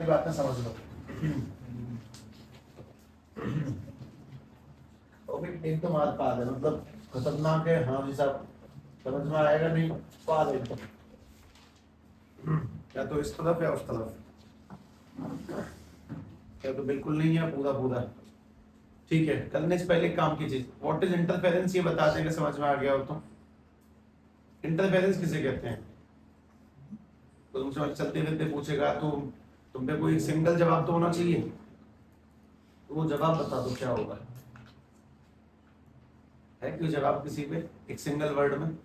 वाली बातें समझ लो। एक तो मार पा दे, मतलब खतरनाक है। हाँ जी साहब, समझ में आएगा नहीं, पा दे तो या तो इस तरफ या उस तरफ, या तो बिल्कुल नहीं है पूरा पूरा। ठीक है, करने से पहले काम की चीज, व्हाट इज इंटरफेरेंस, ये बता देंगे, समझ में आ गया हो तो। इंटरफेरेंस किसे कहते हैं? तो तुमसे चलते फिरते पूछेगा तो तुम पे कोई सिंगल जवाब तो होना चाहिए, तो वो जवाब बता दो क्या होगा। है कोई जवाब किसी पे एक सिंगल वर्ड में?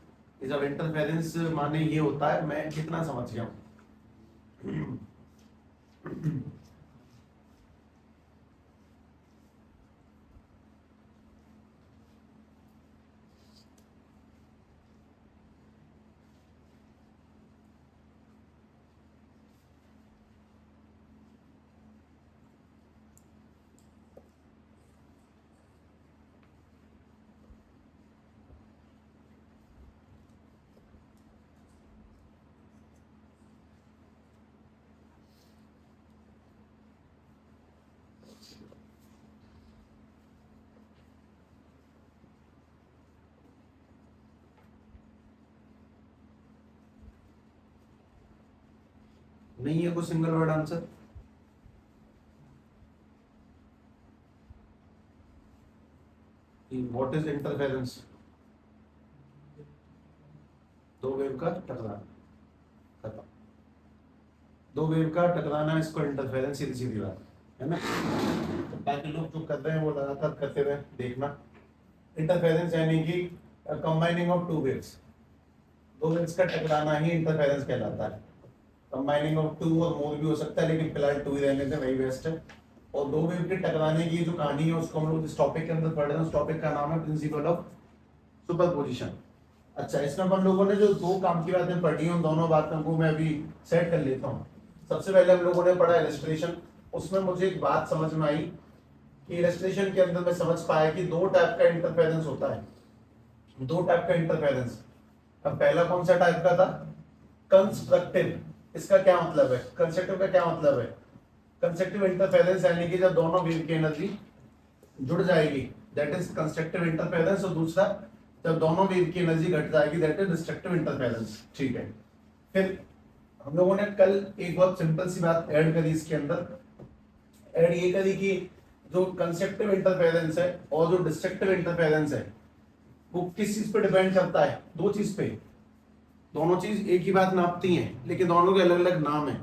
जब इंटरफेरेंस माने ये होता है, मैं कितना समझ गया हूँ। नहीं है कोई single word answer? What is interference? दो वेव का टकराना, खत्म। दो वेव का टकराना, इसको इंटरफेरेंस, सीधी सीधी बात है ना। तो बाकी लोग जो कर रहे हैं वो लगातार करते रहे, देखना। इंटरफेरेंस यानी कि कंबाइनिंग ऑफ टू वेव्स, दो वेव्स का टकराना ही इंटरफेरेंस कहलाता है। कंबाइनिंग ऑफ टू और मोर भी हो सकता है, लेकिन फिलहाल टू ही रहने दें, वही बेस्ट है। और दो वेव के टकराने की जो कहानी है उसको हम लोग इस टॉपिक के अंदर पढ़ रहे हैं, उस टॉपिक का नाम है प्रिंसिपल ऑफ सुपरपोजिशन। अच्छा, इसमें अपन लोगों ने जो दो काम की बातें पढ़ी हैं, उन दोनों बातों को मैं अभी सेट कर लेता हूँ। सबसे पहले हम लोगों ने पढ़ा इलस्ट्रेशन। उसमें मुझे एक बात समझ में आई कि इलस्ट्रेशन के अंदर मैं समझ पाया कि दो टाइप का इंटरफेरेंस होता है, दो टाइप का इंटरफेरेंस। अब पहला कौन सा टाइप का था? कंस्ट्रक्टिव। इसका क्या मतलब है? कंस्ट्रक्टिव का क्या मतलब है? कंस्ट्रक्टिव इंटरफेरेंस यानी कि जब दोनों वेव की एनर्जी जुड़ जाएगी, दैट इज कंस्ट्रक्टिव इंटरफेरेंस। और दूसरा, जब दोनों वेव की एनर्जी घट जाएगी, दैट इज डिस्ट्रक्टिव इंटरफेरेंस। ठीक है, फिर हम लोगों ने कल एक बहुत सिंपल सी बात ऐड करी इसके अंदर। ऐड ये करी कि जो कंस्ट्रक्टिव इंटरफेरेंस है और जो डिस्ट्रक्टिव इंटरफेरेंस है वो किस चीज पे डिपेंड करता है? दो चीज पे। दोनों चीज एक ही बात नापती हैं, लेकिन दोनों के अलग अलग नाम है।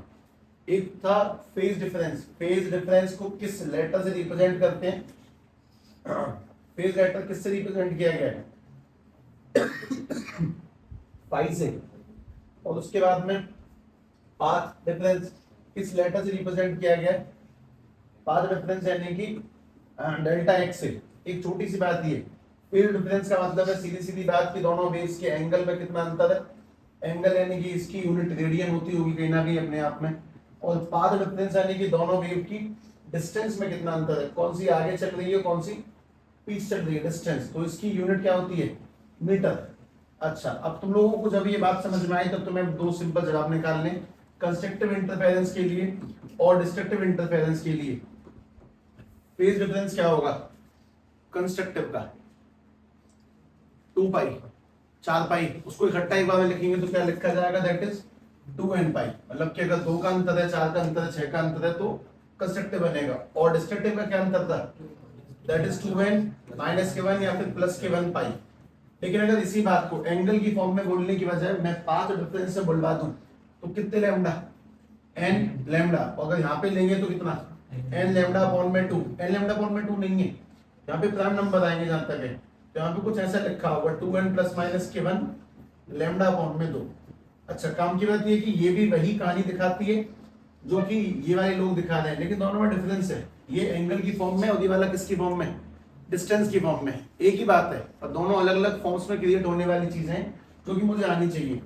एक था फेज डिफरेंस। फेज डिफरेंस को किस लेटर से रिप्रेजेंट करते हैं? फेज लेटर किससे रिप्रेजेंट किया गया है? पाई से। और उसके बाद में पाथ डिफरेंस किस लेटर से रिप्रेजेंट किया गया है? पाथ डिफरेंस यानी कि डेल्टा एक्स से। एक छोटी सी बात ये, फेज डिफरेंस का मतलब है सीधी सीधी बात कि दोनों वेव्स के एंगल में कितना अंतर है। एंगल यानी कि इसकी यूनिट रेडियन होती होगी कहीं ना कहीं अपने आप में। और पाथ डिफरेंस यानी कि दोनों वेव की डिस्टेंस में कितना अंतर है, कौन सी आगे चल रही है कौन सी पीछे चल रही है, डिस्टेंस। तो इसकी यूनिट क्या होती है? मीटर। अच्छा, अब तुम लोगों को जब ये बात समझ में आई तब तुम्हें दो सिंपल जवाब निकालने, कंस्ट्रक्टिव इंटरफेरेंस के लिए और डिस्ट्रक्टिव इंटरफेरेंस के लिए। फेज डिफरेंस क्या होगा कंस्ट्रक्टिव का? 2 पाई, 4 पाई। उसको इकट्ठा एक बार में लिखेंगे तो क्या लिखा जाएगा? दैट इज 2n पाई। मतलब कि अगर 2 का अंतर है, 4 का अंतर है, 6 का अंतर है तो कंस्ट्रक्टिव बनेगा। और डिस्ट्रक्टिव का क्या अंतर था? दैट इज 2n माइनस के 1 या फिर प्लस के 1 पाई। लेकिन अगर इसी बात को एंगल की फॉर्म में बोलने की बजाय मैं पाथ डिफरेंस से बुलवा दूं तो कितने लैम्डा? n lambda. और अगर यहाँ पे लेंगे तो कितना? n लैम्डा अपॉन में 2। n लैम्डा अपॉन में 2 नहीं है, यहाँ पे प्राइम नंबर आएंगे जहां तक है, तो यहाँ पे कुछ ऐसा लिखा होगा 2n प्लस माइनस के 1 लैम्डा अपॉन में 2। अच्छा, काम की बात ये कि ये भी वही कहानी दिखाती है जो कि ये वाले लोग दिखा रहे हैं, लेकिन दोनों में डिफरेंस है। ये एंगल की फॉर्म में और ये वाला किसकी फॉर्म में? डिस्टेंस की फॉर्म में। एक ही बात है और दोनों अलग अलग फॉर्म्स में क्रिएट होने वाली चीजें हैं जो कि मुझे आनी चाहिए।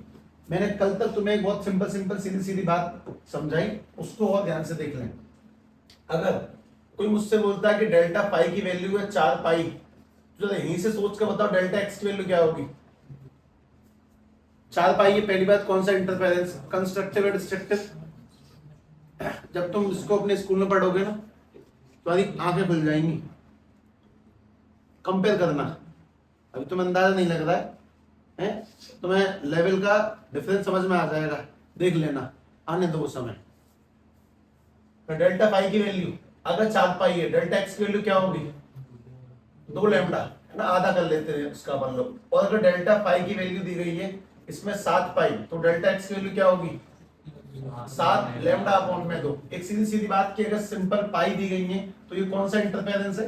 मैंने कल तक तुम्हें एक बहुत सिंपल सीधी सीधी बात समझाई, उसको और ध्यान से देख लें। अगर कोई मुझसे बोलता है कि डेल्टा पाई की वैल्यू है 4 पाई, तो यहीं से सोच कर बताओ डेल्टा एक्स की वैल्यू क्या होगी? 4 पाई। ये पहली बात, कौन सा इंटरफेरेंस? कंस्ट्रक्टिव या डिस्ट्रक्टिव? जब तुम इसको अपने स्कूल में पढ़ोगे ना तुम्हारी आंखें खुल जाएंगी। कंपेयर करना, अभी तुम्हें अंदाजा नहीं लग रहा है, तुम्हें लेवल का डिफरेंस समझ में आ जाएगा, देख लेना, आने दो वो समय। तो डेल्टा पाई की वैल्यू अगर 4 पाई है, डेल्टा एक्स की वैल्यू क्या होगी 2 लैम्डा, है ना, आधा कर लेते हैं उसका अपन लोग। और अगर डेल्टा पाई की वैल्यू दी गई है इसमें 7 पाई, तो डेल्टा एक्स की वैल्यू क्या होगी 7 लैम्डा अपॉन में 2। एक सीधी सीधी बात की, अगर सिंपल पाई दी गई है तो ये कौन सा इंटरफेरेंस है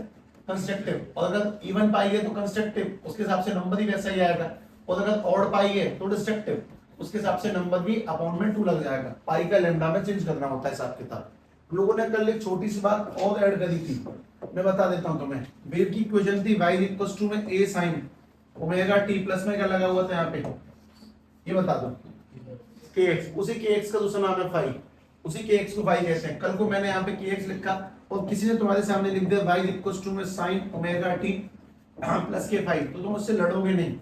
कंस्ट्रक्टिव, और अगर इवन पाई है तो कंस्ट्रक्टिव, उसके हिसाब से नंबर ही वैसा ही आएगा। और अगर ऑड पाई है तो डिस्ट्रक्टिव, उसके हिसाब से नंबर भी अपॉन में 2 लग जाएगा। पाई का लैम्डा में चेंज करना होता है हिसाब किताब। लोगों ने कल एक छोटी सी बात और ऐड करी थी, मैं बता देता हूं तुम्हें। वेव की इक्वेशन थी y इक्वल्स टू में a sin omega t plus में क्या लगा हुआ था यहाँ पे, ये बता दो kx, उसी kx का दूसरा नाम है फाई, उसी kx को फाई कहते हैं। कल को मैंने यहाँ पे kx लिखा और किसी ने तुम्हारे सामने लिख दिया y इक्वल्स टू में sin ओमेगा t प्लस के फाई, तो तुम उससे लड़ोगे नहीं।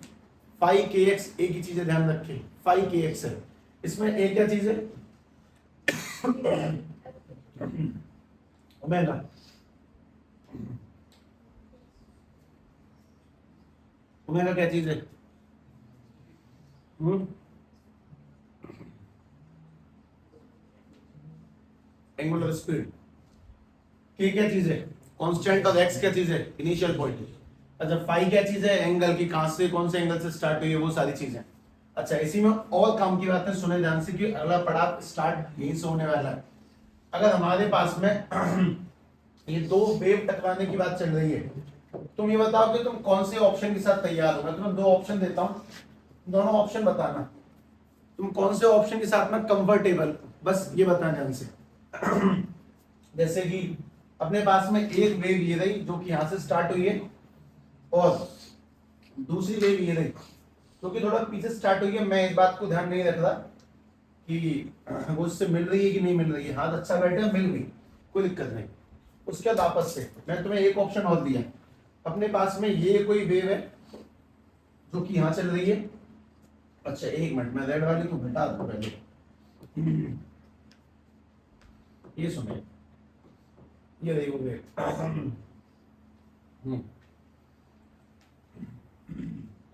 फाई kx एक ही चीज है, ध्यान रखें, फाई kx है। इसमें एक क्या चीज है ओमेगा, ओमेगा क्या चीज है एंगुलर स्पीड। के क्या चीज है कांस्टेंट, और एक्स क्या चीज है इनिशियल पॉइंट। अच्छा फाई क्या चीज है एंगल की, कहां से कौन से एंगल से स्टार्ट हुई है वो सारी चीजें। अच्छा इसी में और काम की बात है, सुने ध्यान से कि अगला पड़ाव स्टार्ट यहीं से होने वाला है। अगर हमारे पास में ये 2 वेव टकराने की बात चल रही है, तुम ये बताओ कि तुम कौन से ऑप्शन के साथ तैयार हो। मैं तुम्हें 2 ऑप्शन देता हूं, दोनों ऑप्शन बताना तुम कौन से ऑप्शन के साथ में कंफर्टेबल, बस ये बताना ध्यान से। जैसे कि अपने पास में एक वेव ये रही जो कि यहां से स्टार्ट हुई है, और दूसरी वेव ये रही जो कि थोड़ा पीछे स्टार्ट हुई है। मैं इस बात को ध्यान नहीं रख रहा कि वो उससे मिल रही है कि नहीं मिल रही है, हाथ अच्छा बैठे मिल गई कोई दिक्कत नहीं। उसके बाद आपस से मैं तुम्हें एक ऑप्शन और दिया, अपने पास में ये कोई वेव है जो कि यहां चल रही है। अच्छा एक मिनट, मैं रेड वाली को घटा दूं पहले, ये सुने, ये देखो वेव,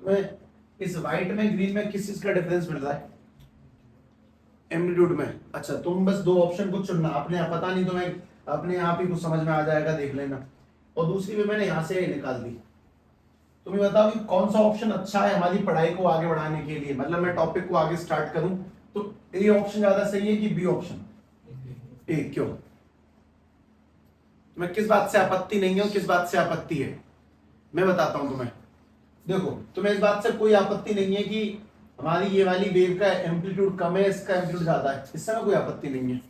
तुम्हें इस व्हाइट में ग्रीन में किस चीज का डिफरेंस मिल रहा है एम्पलीट्यूड में। अच्छा तुम बस 2 ऑप्शन को चुनना, अपने पता नहीं तुम्हें अपने आप ही कुछ समझ में आ जाएगा, देख लेना। और दूसरी भी मैंने यहां से निकाल दी। तुम्हें बताओ कि कौन सा ऑप्शन अच्छा है हमारी पढ़ाई को आगे बढ़ाने के लिए, मतलब मैं टॉपिक को आगे स्टार्ट करूं तो ए ऑप्शन ज्यादा सही है कि बी ऑप्शन ए, क्यों, तुम्हें किस बात से आपत्ति नहीं है और किस बात से आपत्ति है मैं बताता हूं तुम्हें। देखो तुम्हें इस बात से कोई आपत्ति नहीं है कि हमारी ये वाली वेव का एम्पलीट्यूड कम है, इसका एम्पलीट्यूड ज्यादा है, इससे ना कोई आपत्ति नहीं है।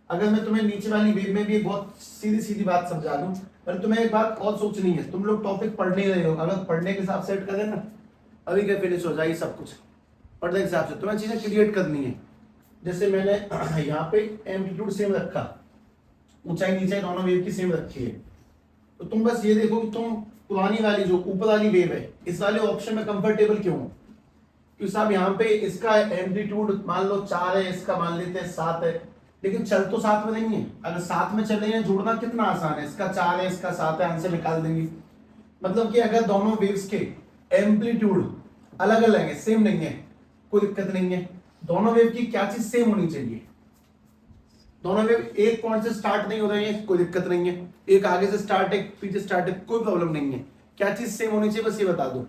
अगर मैं तुम्हें नीचे वाली वेव में भी एक बहुत सीधी सीधी बात समझा दूं, पर तुम्हें एक बात और सोचनी है, तुम लोग टॉपिक पढ़ नहीं रहे हो, अगर पढ़ने के हिसाब से सेट करें ना अभी क्या फिनिश हो जाएगी सब कुछ, पढ़ने के हिसाब से तुम्हें चीजें क्रिएट करनी है। जैसे मैंने यहाँ पे एम्पलीट्यूड सेम रखा, ऊंचाई नीचाई दोनों वेव की सेम रखी है, तो तुम बस ये देखो कि तुम पुरानी वाली जो ऊपर वाली वेव है इस वाले ऑप्शन में कंफर्टेबल क्यों हो। क्योंकि साहब यहाँ पे इसका एम्पलीट्यूड मान लो 4 है, इसका मान लेते हैं 7 है, लेकिन चल तो साथ में नहीं है। अगर साथ में चले हैं जुड़ना कितना आसान है, इसका 4 है इसका 7 है, आंसर निकाल देंगे। मतलब कि अगर दोनों वेव्स के एम्पलीट्यूड अलग अलग है, सेम नहीं है, कोई दिक्कत नहीं है। दोनों वेव की क्या चीज सेम होनी चाहिए, दोनों वेव एक पॉइंट से स्टार्ट नहीं हो रही है, कोई दिक्कत नहीं है, एक आगे से स्टार्ट है पीछे स्टार्ट है, कोई प्रॉब्लम नहीं है। क्या चीज सेम होनी चाहिए बस ये बता दो,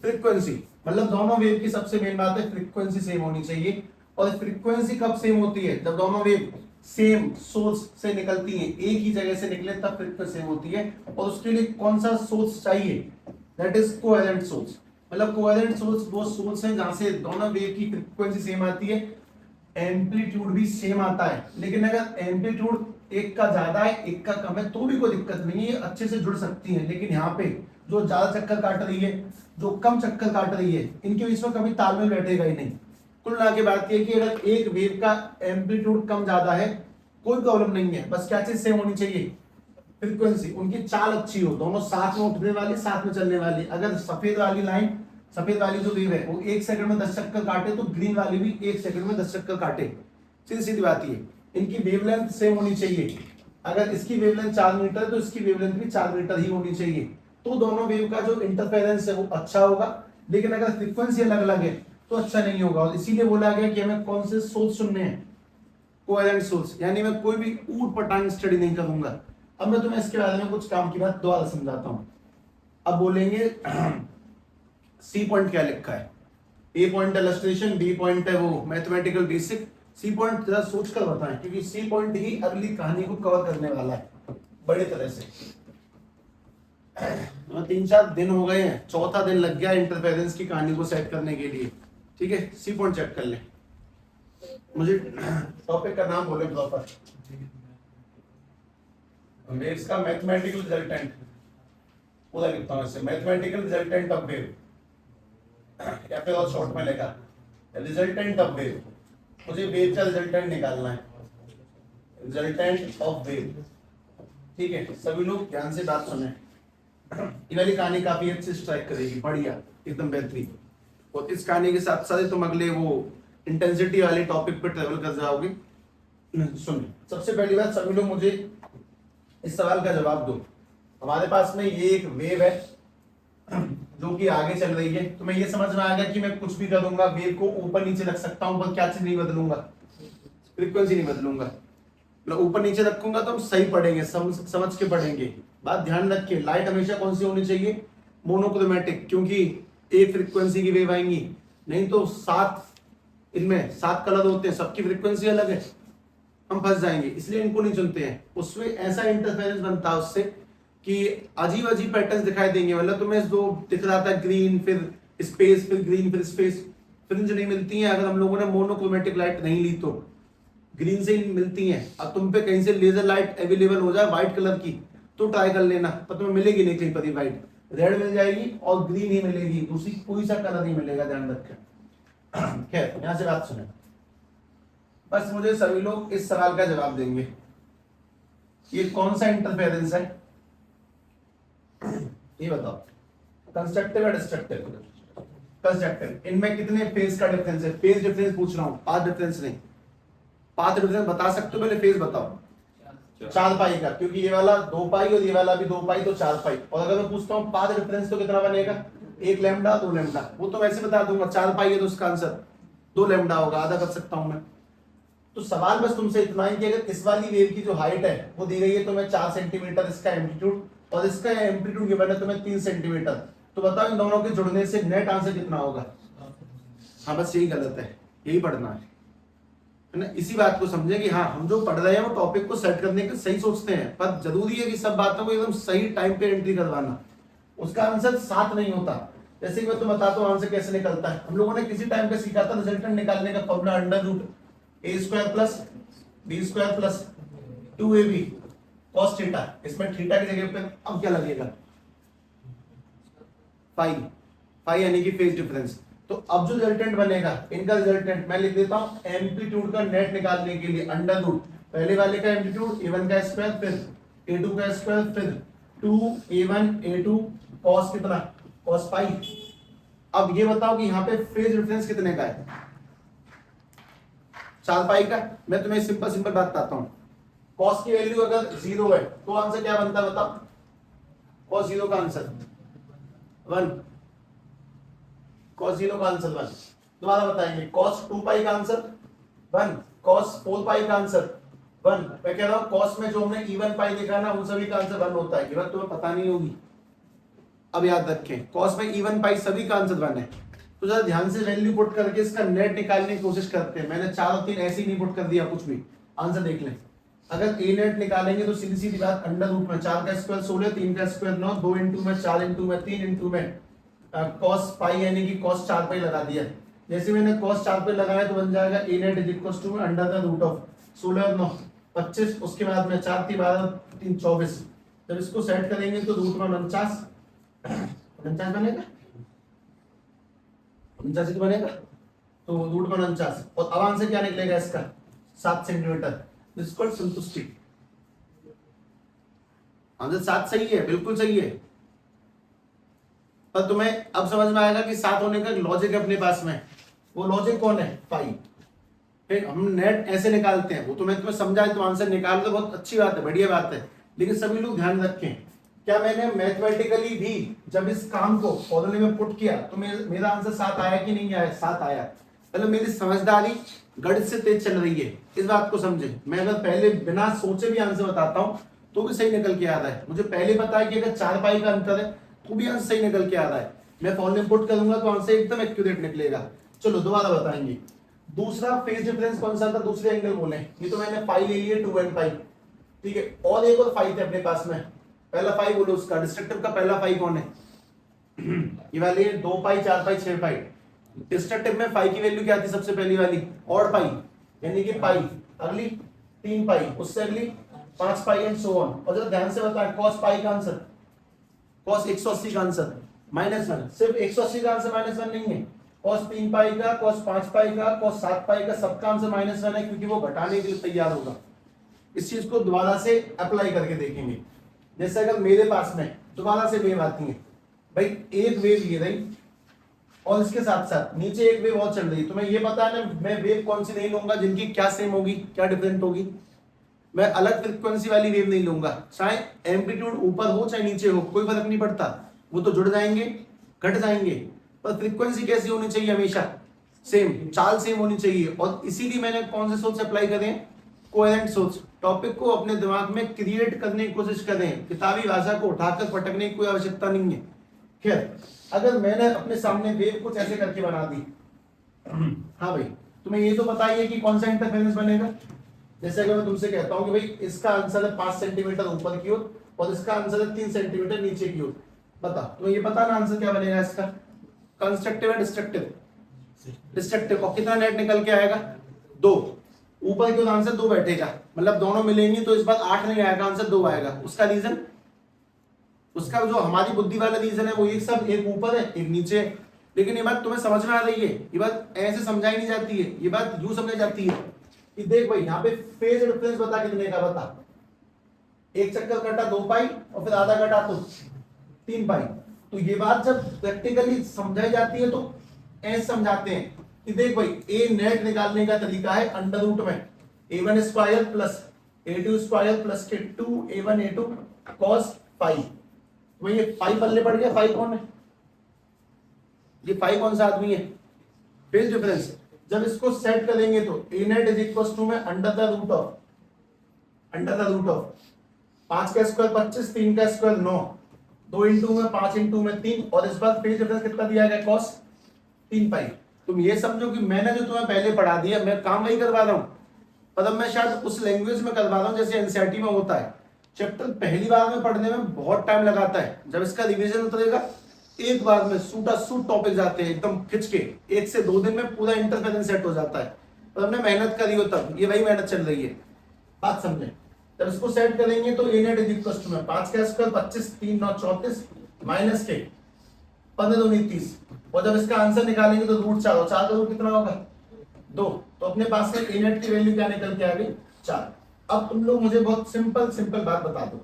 फ्रीक्वेंसी। मतलब दोनों वेव की सबसे मेन बात है फ्रीक्वेंसी सेम होनी चाहिए। और फ्रीक्वेंसी कब सेम होती है, जब दोनों वेव सेम सोर्स से निकलती है, एक ही जगह से निकले तब फ्रीक्वेंसी सेम होती है। और उसके लिए कौन सा सोर्स चाहिए, दैट इज कोहेरेंट सोर्स। मतलब कोहेरेंट सोर्स वो सोर्स है जहां से दोनों वेव की फ्रीक्वेंसी सेम आती है, एम्पलीट्यूड भी सेम आता है। लेकिन अगर एम्पलीट्यूड एक का ज्यादा है एक का कम है तो भी कोई दिक्कत नहीं है, अच्छे से जुड़ सकती है। लेकिन यहाँ पे जो ज्यादा चक्कर काट रही है जो कम चक्कर काट रही है, इनके बीच में कभी तालमेल बैठेगा ही नहीं। कुल मिला के बात यह कि अगर एक वेव का एम्पलीट्यूड कम ज्यादा है कोई प्रॉब्लम नहीं है, बस क्या चीज सेम होनी चाहिए, फ्रीक्वेंसी। उनकी चाल अच्छी हो, दोनों साथ में उठने वाली साथ में चलने वाली। अगर सफेद वाली लाइन, सफेद वाली जो वेव है वो 1 सेकंड में 10 चक्कर काटे तो ग्रीन वाली भी 1 सेकंड में 10 चक्कर काटे, सीधी सीधी बात ये। इनकी वेवलेंथ सेम होनी चाहिए। अगर इसकी वेवलेंथ 4 मीटर है तो इसकी वेवलेंथ भी 4 मीटर ही होनी चाहिए, तो दोनों वेव का जो इंटरफेरेंस है वो अच्छा होगा। लेकिन अगर फ्रीक्वेंसी अलग अलग है तो अच्छा नहीं होगा, और इसीलिए बोला गया कि हमें कौन से सोर्स चुनने हैं, कोहेरेंट सोर्स, यानी मैं कोई भी ऊट पटांग स्टडी नहीं करूंगा। अब मैं तुम्हें इसके बारे में कुछ काम की बात दोबारा समझाता हूं। अब बोलेंगे सी पॉइंट क्या लिखा है, ए पॉइंट इलस्ट्रेशन, बी पॉइंट है वो मैथमेटिकल बेसिक, सी पॉइंट जरा सोच कर बताएं, क्योंकि सी पॉइंट ही अगली कहानी को कवर करने वाला है बड़ी तरह से। 3-4 दिन हो गए हैं, चौथा दिन लग गया इंटरफेरेंस की कहानी को सेट करने के लिए। ठीक है, सी पॉइंट चेक कर लें। मुझे टॉपिक का नाम बोले प्रॉपर। वेव्स का मैथमेटिकल रिजल्टेंट, पूरा लिखता हूं इसे, मैथमेटिकल रिजल्टेंट ऑफ वेव, या फिर और शॉर्ट में लिखा रिजल्टेंट ऑफ वेव। मुझे वेव का रिजल्टेंट निकालना है, रिजल्टेंट ऑफ वेव। ठीक है, सभी लोग ध्यान से बात सुने। ये वाली कहानी काफी अच्छी स्ट्राइक करेगी, बढ़िया, एकदम बेहतरीन। और इस कहानी के साथ साथ तुम अगले वो इंटेंसिटी वाले टॉपिक पर ट्रेवल कर जाओगे। सुनिए, सबसे पहली बात, सभी लोग मुझे इस सवाल का जवाब दो। हमारे पास में ये एक वेव है जो कि आगे चल रही है, तो मैं ये समझ में आ गया कि मैं कुछ भी करूंगा, वेव को ऊपर नीचे रख सकता हूं, पर क्या चीज नहीं बदलूंगा, फ्रीक्वेंसी नहीं बदलूंगा। मतलब ऊपर नीचे रखूंगा तो हम सही पढ़ेंगे, समझ के पढ़ेंगे। बात ध्यान रखिए, लाइट हमेशा कौन सी होनी चाहिए, मोनोक्रोमेटिक, क्योंकि एक फ्रीक्वेंसी की वेव आएंगी, नहीं तो 7 कलर होते हैं, सबकी फ्रीक्वेंसी अलग है, हम फंस जाएंगे, इसलिए इनको नहीं चुनते हैं। उसमें ऐसा इंटरफेरेंस बनता है उससे कि अजीब अजीब पैटर्न्स दिखाई देंगे। मतलब तुम्हें जो दिख रहा था ग्रीन, फिर स्पेस, फिर ग्रीन, फिर स्पेस, फ्रिंज नहीं मिलती है अगर हम लोगों ने मोनोक्रोमेटिक लाइट नहीं ली तो। ग्रीन से ही मिलती हैं। अब तुम पे कहीं से लेजर लाइट अवेलेबल हो जाए व्हाइट कलर की तो ट्राई कर लेना, पर तुम्हें मिलेगी नहीं कहीं पर ही व्हाइट, रेड मिल जाएगी और ग्रीन ही मिलेगी, दूसरी कोई सा कलर नहीं मिलेगा, ध्यान रखें। खैर, यहां से बात सुने, बस मुझे सभी लोग इस सवाल का जवाब देंगे, ये कौन सा इंटरफेरेंस है ये बताओ, कंस्ट्रक्टिव या डिस्ट्रक्टिव? कंस्ट्रक्टिव। इनमें कितने फेज का डिफरेंस है? फेज डिफरेंस पूछ रहा हूं, पाथ डिफरेंस नहीं। पाथ डिफरेंस बता सकते हो? पहले फेज बताओ। 4 पाई का, क्योंकि ये वाला 2 पाई और ये वाला भी 2 पाई, तो 4 पाई। और अगर मैं पूछता हूँ पाथ डिफरेंस तो कितना बनेगा? 1 लैम्डा 2 लैम्डा, वो तो वैसे बता दूंगा। 4 पाई है तो उसका आंसर 2 लैम्डा होगा, आधा कर सकता हूं मैं। तो सवाल बस तुमसे इतना ही कि अगर इस वाली वेव की जो हाइट है वो दी गई है तुम्हें 4 सेंटीमीटर, इसका एम्पलीट्यूड, और इसका एम्पलीट्यूड गिवन है तुम्हें 3 सेंटीमीटर, तो बताओ इन दोनों के जुड़ने से नेट आंसर कितना होगा? हाँ, बस यही गलत है, यही पढ़ना है ना। इसी बात को समझे कि हाँ, हम जो पढ़ रहे हैं वो टॉपिक को सेट करने के सही सोचते हैं, पर जरूरी है कि सब बातों को एकदम सही टाइम पे एंट्री करवाना। उसका आंसर 7 नहीं होता। जैसे कि मैं तुम्हें बताता हूँ आंसर कैसे निकलता है। हम लोगों ने किसी टाइम पे सीखा था रिजल्टेंट निकालने का formula, under root A square plus B square plus 2ab cos theta. इसमें थीटा की जगह पे अब क्या लगेगा? पाई, पाई यानी कि फेज डिफरेंस। तो अब जो रिजल्टेंट बनेगा, इनका रिजल्टेंट मैं लिख देता हूं एम्पलीट्यूड का नेट निकालने के लिए अंडर रूट पहले वाले का एम्पलीट्यूड a1 का स्क्वायर, फिर a2 का स्क्वायर, फिर 2a1 a2 cos कितना? cos पाई। अब ये बताओ कि यहाँ पे फेज डिफरेंस कितने का है? 4 पाई का। मैं तुम्हें सिंपल बात बताता हूँ, cos की वैल्यू अगर 0 है तो आंसर क्या बनता है बताओ? cos 0 का आंसर 1, cos 0 का आंसर 1। दोबारा बताएंगे, cos 2 पाई का आंसर 1, cos 4 पाई का आंसर 1। मैं कह रहा हूं cos में जो हमने इवन पाई देखा ना, उन सभी का आंसर 1 होता है। ये बात तुम्हें पता नहीं होगी, अब याद रखें, cos में इवन पाई सभी का आंसर 1 है। तो जरा ध्यान से वैल्यू पुट करके इसका नेट निकालने की कोशिश करते हैं। मैंने 4 और 3 ऐसे ही नहीं पुट कर दिया, कुछ भी आंसर देख लें। अगर ए नेट निकालेंगे तो सीधी सीधी बात, अंडर रूट में 4 का स्क्वायर 16, 3 का स्क्वायर 9, 2 इंटू में 4 इंटू में 3 इंटू में cos पाई यानी कि cos 4 पाई लगा दिया। जैसे मैंने cos 4 पाई लगाया तो बन जाएगा A net is equal to under the root of 16 और 9 25, उसके बाद में 4 3 12 3 24। जब इसको सेट करेंगे तो रूट में 49 बनेगा, 49 बनेगा, तो रूट में 49। और अब आंसर क्या निकलेगा इसका? 7 सेंटीमीटर। इसको संतुष्टि, आंसर 7 सही है, बिल्कुल सही है। पर तुम्हें अब समझ में आएगा कि 7 होने का लॉजिक है अपने पास में। वो लॉजिक कौन है? पाई। फिर हम नेट ऐसे निकालते हैं, वो तो मैं तुम्हें समझाया, तो आंसर निकाल दो, बहुत अच्छी बात है, बढ़िया बात है। लेकिन सभी लोग ध्यान रखें, क्या मैंने मैथमेटिकली भी जब इस काम को फॉर्मूले में पुट किया तो मेरा आंसर 7 आया कि नहीं आया? 7 आया। मतलब मेरी समझदारी गणित से तेज चल रही है, इस बात को समझे। मैं अगर पहले बिना सोचे भी आंसर बताता हूँ तो भी सही निकल के आ रहा है। मुझे पहले पता है कि अगर 4 पाई का अंतर है तो भी आंसर सही निकल के आ रहा है। मैं फॉर्मूले में पुट करूंगा तो आंसर एकदम एक्यूरेट निकलेगा। चलो दोबारा बताएंगे। दूसरा फेज डिफरेंस कौन सा था? दूसरे एंगल बोले, ये तो मैंने पाई ले लिया 2n पाई, ठीक है। और एक और फाई थे अपने पास में, पहला फाई बोलो उसका, डिस्ट्रक्टिव का पहला फाई कौन है? ये वाली 2 पाई 4 पाई 6 पाई। डिस्ट्रक्टिव में फाई की वैल्यू क्या थी? सबसे पहली वाली ऑड पाई, यानी कि पाई, अगली 3 पाई, उससे अगली 5 पाई एंड सो ऑन। और जरा ध्यान से बताएं, cos पाई का आंसर, cos 180 का आंसर -1। सिर्फ 180 का आंसर -1 नहीं है, cos 3 पाई का, cos 5 पाई का, cos 7 पाई का, सबका आंसर -1 है, क्योंकि वो घटाने के लिए तैयार होगा। इस चीज को दोबारा से अप्लाई करके देखेंगे। जैसे अगर मेरे पास में दोबारा से वेव आती है, भाई एक वेव ये रही और इसके साथ साथ नीचे एक वेव और चल रही है, तो मैं ये पता है ना मैं वेव कौन सी नहीं लूंगा जिनकी क्या सेम होगी क्या डिफरेंट होगी। मैं अलग फ्रीक्वेंसी वाली वेव नहीं लूंगा, चाहे एम्पलीट्यूड ऊपर हो चाहे नीचे हो, कोई फर्क नहीं पड़ता, वो तो जुड़ जाएंगे घट जाएंगे, पर फ्रीक्वेंसी कैसी होनी चाहिए? हमेशा सेम, चाल सेम होनी चाहिए। और इसीलिए मैंने कौन से सोच अप्लाई करें? कोहेरेंट सोच। टॉपिक को अपने दिमाग में क्रिएट करने की कोशिश करें, किताबी भाषा को उठाकर पटकने की कोई आवश्यकता नहीं है। खैर, अगर मैंने अपने सामने वेव कुछ ऐसे करके बना दी, हाँ भाई तुम्हें ये तो पता ही है कि कौन सा इंटरफेरेंस बनेगा। जैसे अगर मैं तुमसे कहता हूं कि भाई इसका आंसर है 5 सेंटीमीटर ऊपर की ओर और इसका आंसर है 3 सेंटीमीटर नीचे की ओर, बता तुम्हें ये पता ना आंसर क्या बनेगा इसका? कंस्ट्रक्टिव है डिस्ट्रक्टिव? डिस्ट्रक्टिव। और कितना नेट निकल के आएगा? 2। ऊपर की ओर आंसर 2 बैठेगा, मतलब दोनों मिलेंगी तो इस बार 8 नहीं आएगा, आंसर 2 आएगा। उसका रीजन, उसका जो हमारी बुद्धि वाला रीजन है वो एक सब, एक ऊपर है एक नीचे। लेकिन ये बात तुम्हें समझ में आ रही है? ये बात ऐसे समझाई नहीं जाती है, ये बात यूं समझाई जाती है कि देख भाई यहाँ पे फेज डिफरेंस बता कितने का, बता। एक चक्कर कटा 2 पाई और फिर आधा कटा तो 3 पाई। तो ये बात जब प्रैक्टिकली समझाई जाती है तो ऐसे समझाते हैं कि देख भाई ए नेट निकालने का तरीका है अंडर रूट में a1 square plus a2 square plus के 2a1 a2 cos पाई। तो ये पाई पल्ले पड़ गया, पाई कौन है? ये पाई कौन सा आदमी है? Phase difference. जब इसको सेट करेंगे तो ए नेट इज इक्वल टू में अंडर द रूट ऑफ 5 का स्क्वायर 25, 3 का स्क्वायर 9, 2 इंटू में 5 इंटू में 3, और इस बार फेज डिफरेंस कितना दिया गया? cos 3 पाई। तुम ये समझो कि मैंने जो तुम्हें पहले पढ़ा दिया मैं काम वही करवा रहा हूं, मतलब मैं शायद उस लैंग्वेज में करवा रहा हूं जैसे एनसीईआरटी में होता है। चैप्टर पहली बार में पढ़ने में बहुत टाइम लगाता है, जब इसका रिवीजन उतरेगा एक बार में सूटा सूट टॉपिक जाते हैं एकदम खिंच के, 1 से 2 दिन में पूरा इंटरफेरेंस सेट हो जाता है। तो हमने मेहनत करी हो तब, ये वही मेहनत चल रही है, बात समझे। जब इसको सेट करेंगे तो ए नेट इज इक्वल टू में 5 का स्क्वायर 25, 3 9 34 माइनस के 15 दूनी 30, और जब इसका आंसर निकालेंगे तो रूट 4, और 4 का रूट कितना होगा? 2। तो अपने पास में ए नेट की वैल्यू क्या निकल के आ गई? 4। अब तुम लोग मुझे बहुत सिंपल बात बता दो,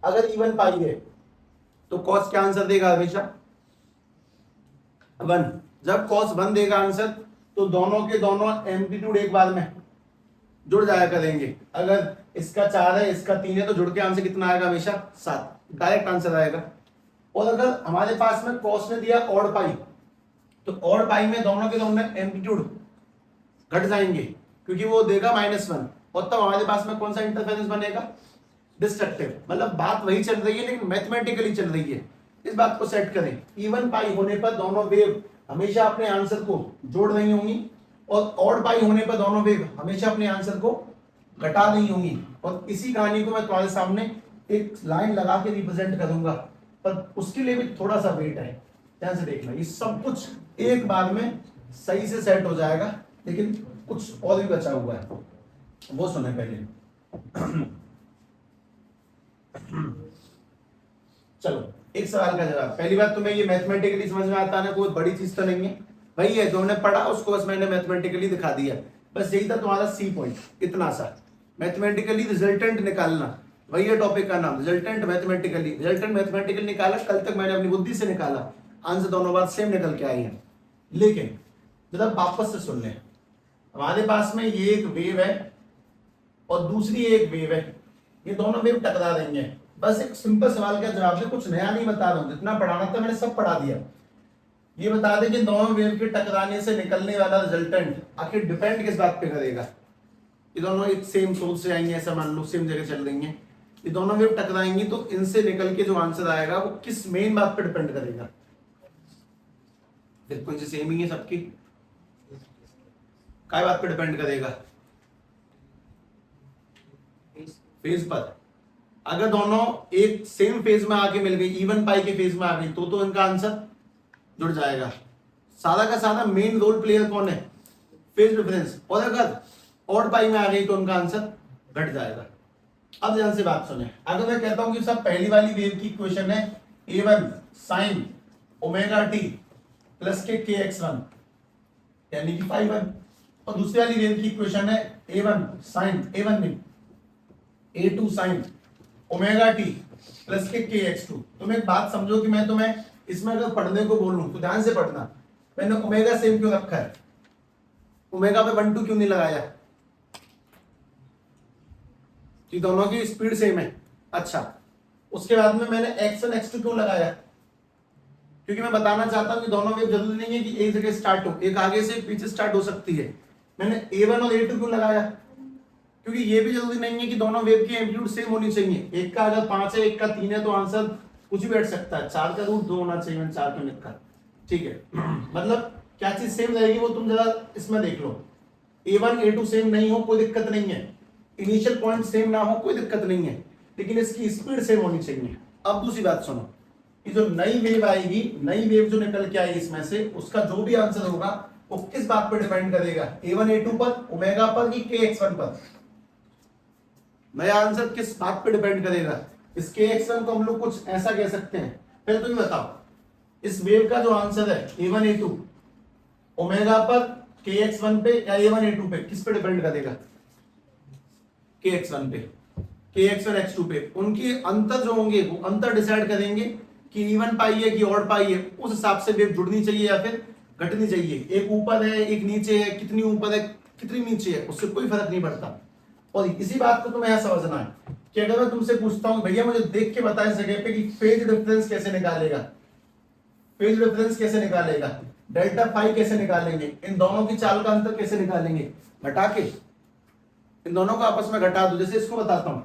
अगर इवन पाई है तो cos क्या आंसर देगा? हमेशा 1। जब cos 1 देगा आंसर तो दोनों के दोनों एम्पलीट्यूड एक बार में जुड़ जाया करेंगे। अगर इसका 4 है इसका 3 है तो जुड़ के आंसर कितना आएगा? हमेशा 7, डायरेक्ट आंसर आएगा। और अगर हमारे पास में cos ने दिया ऑड पाई, तो ऑड पाई में दोनों के दोनों एम्पलीट्यूड घट जाएंगे क्योंकि वो देगा -1, और तब हमारे पास में कौन सा इंटरफेरेंस बनेगा? डिस्ट्रक्टिव। मतलब बात वही चल रही है लेकिन मैथमेटिकली चल रही है। इस बात को सेट करें, इवन पाई होने पर दोनों वेव हमेशा अपने आंसर को जोड़ रही होंगी, और ऑड पाई होने पर दोनों वेव हमेशा अपने आंसर को घटा रही होंगी। और इसी कहानी को मैं तुम्हारे सामने एक लाइन लगा के रिप्रेजेंट करूंगा, पर उसके लिए भी थोड़ा सा वेट है, ध्यान से देखना। ये सब कुछ एक बार में सही से सेट हो जाएगा, लेकिन कुछ और भी बचा हुआ है, वो सुने पहले। चलो एक सवाल का जवाब। पहली बात तुम्हें ये मैथमेटिकली समझ में आता है ना, कोई बड़ी चीज तो नहीं है, वही है जो हमने पढ़ा उसको बस मैंने मैथमेटिकली दिखा दिया, बस यही था तुम्हारा सी पॉइंट, इतना सा। मैथमेटिकली रिजल्टेंट निकालना, वही है टॉपिक का नाम, रिजल्टेंट मैथमेटिकली। रिजल्टेंट मैथमेटिकली निकाला, कल तक मैंने अपनी बुद्धि से निकाला, आंसर दोनों बात सेम निकल के आई है। लेकिन जरा वापस से सुन लें, हमारे पास में ये एक वेव है और दूसरी एक वेव है, ये दोनों वेव टकरा देंगे। बस एक सिंपल सवाल का जवाब दे, कुछ नया नहीं बता रहा हूं, जितना पढ़ाना था मैंने सब पढ़ा दिया। ये बता दे कि दोनों वेव के टकराने से निकलने वाला रिजल्टेंट आखिर डिपेंड किस बात पे करेगा। ये दोनों एक सेम सोर्स से आएंगे, ऐसा मान लो सेम जगह चल देंगे, ये दोनों वेव टकराएंगी, तो इनसे निकल के जो आंसर आएगा वो किस मेन बात पे डिपेंड करेगा। बिल्कुल सेम ही है सबकी, क्या बात पे डिपेंड करेगा? फेज पर। अगर दोनों एक सेम फेज में आके मिल गई, इवन पाई के फेज में आ गई, तो इनका आंसर जुड़ जाएगा। सादा का सादा मेन रोल प्लेयर कौन है? Phase difference. और अगर ऑड पाई में आ गई तो उनका आंसर घट जाएगा। अब ध्यान से बात सुने, अगर मैं कहता हूं कि सब पहली वाली वेव की इक्वेशन है a1 sin omega T plus के kx1 यानी कि फाई 1, और दूसरी वाली वेव की इक्वेशन है a1 sin a1 नहीं a2 sin omega T plus के kx2। तुम एक बात समझो कि मैं तुम्हें इसमें अगर पढ़ने को बोलूं तो ध्यान से पढ़ना। मैंने ओमेगा सेम क्यों रखा है? ओमेगा पे 1 2 क्यों नहीं लगाया? कि दोनों की स्पीड सेम है। अच्छा, उसके बाद में मैंने x1 x2 क्यों लगाया? क्योंकि मैं बताना चाहता हूं कि दोनों वेव जरूरी नहीं है कि एक जगह स्टार्ट हो, एक आगे से पीछे स्टार्ट हो सकती है। मैंने a1 और a2 क्यों लगाया? क्योंकि ये भी जरूरी नहीं है कि दोनों वेव की एम्पलीट्यूड सेम होनी चाहिए। एक का अगर 5 है, एक का 3 है, तो आंसर कुछ भी बैठ सकता है। 4 का रूट 2 होना चाहिए, 4 क्यों लिखा? ठीक है, मतलब क्या चीज सेम रहेगी वो तुम जरा इसमें देख लो। a1 a2 सेम नहीं हो कोई दिक्कत नहीं है, इनिशियल पॉइंट सेम ना हो कोई दिक्कत नहीं है, लेकिन इसकी स्पीड सेम होनी चाहिए। अब दूसरी बात सुनो, कि जो नई वेव आएगी, नई वेव जो निकल के आएगी इसमें से, उसका जो भी आंसर होगा वो किस बात पर डिपेंड करेगा? a1 a2 पर, ओमेगा पर, कि kx1 पर? नया आंसर किस बात पे डिपेंड करेगा? इस kx1 को हम लोग कुछ ऐसा कह सकते हैं। फिर तुम बताओ, इस वेव का जो आंसर है a1 a2 ओमेगा पर, kx1 पे, या a1 a2 पे, किस पे डिपेंड करेगा? kx1 पे, kx1 x2 पे। उनके अंतर जो होंगे वो अंतर डिसाइड करेंगे कि इवन पाई है कि ऑड पाई है। उस हिसाब से वेव जुड़नी चाहिए या फिर घटनी चाहिए। एक ऊपर है एक नीचे है, कितनी ऊपर है कितनी नीचे है, उससे कोई फर्क नहीं पड़ता। और इसी बात को तुम्हें यह समझना है कि अगर मैं तुमसे पूछता हूं भैया मुझे देख के बता इस जगह पे कि फेज डिफरेंस कैसे निकालेगा, फेज डिफरेंस कैसे निकालेगा, डेल्टा फाई कैसे निकालेंगे, इन दोनों की चाल का अंतर कैसे निकालेंगे? घटा के, इन दोनों को आपस में घटा दो। जैसे इसको बताता हूं,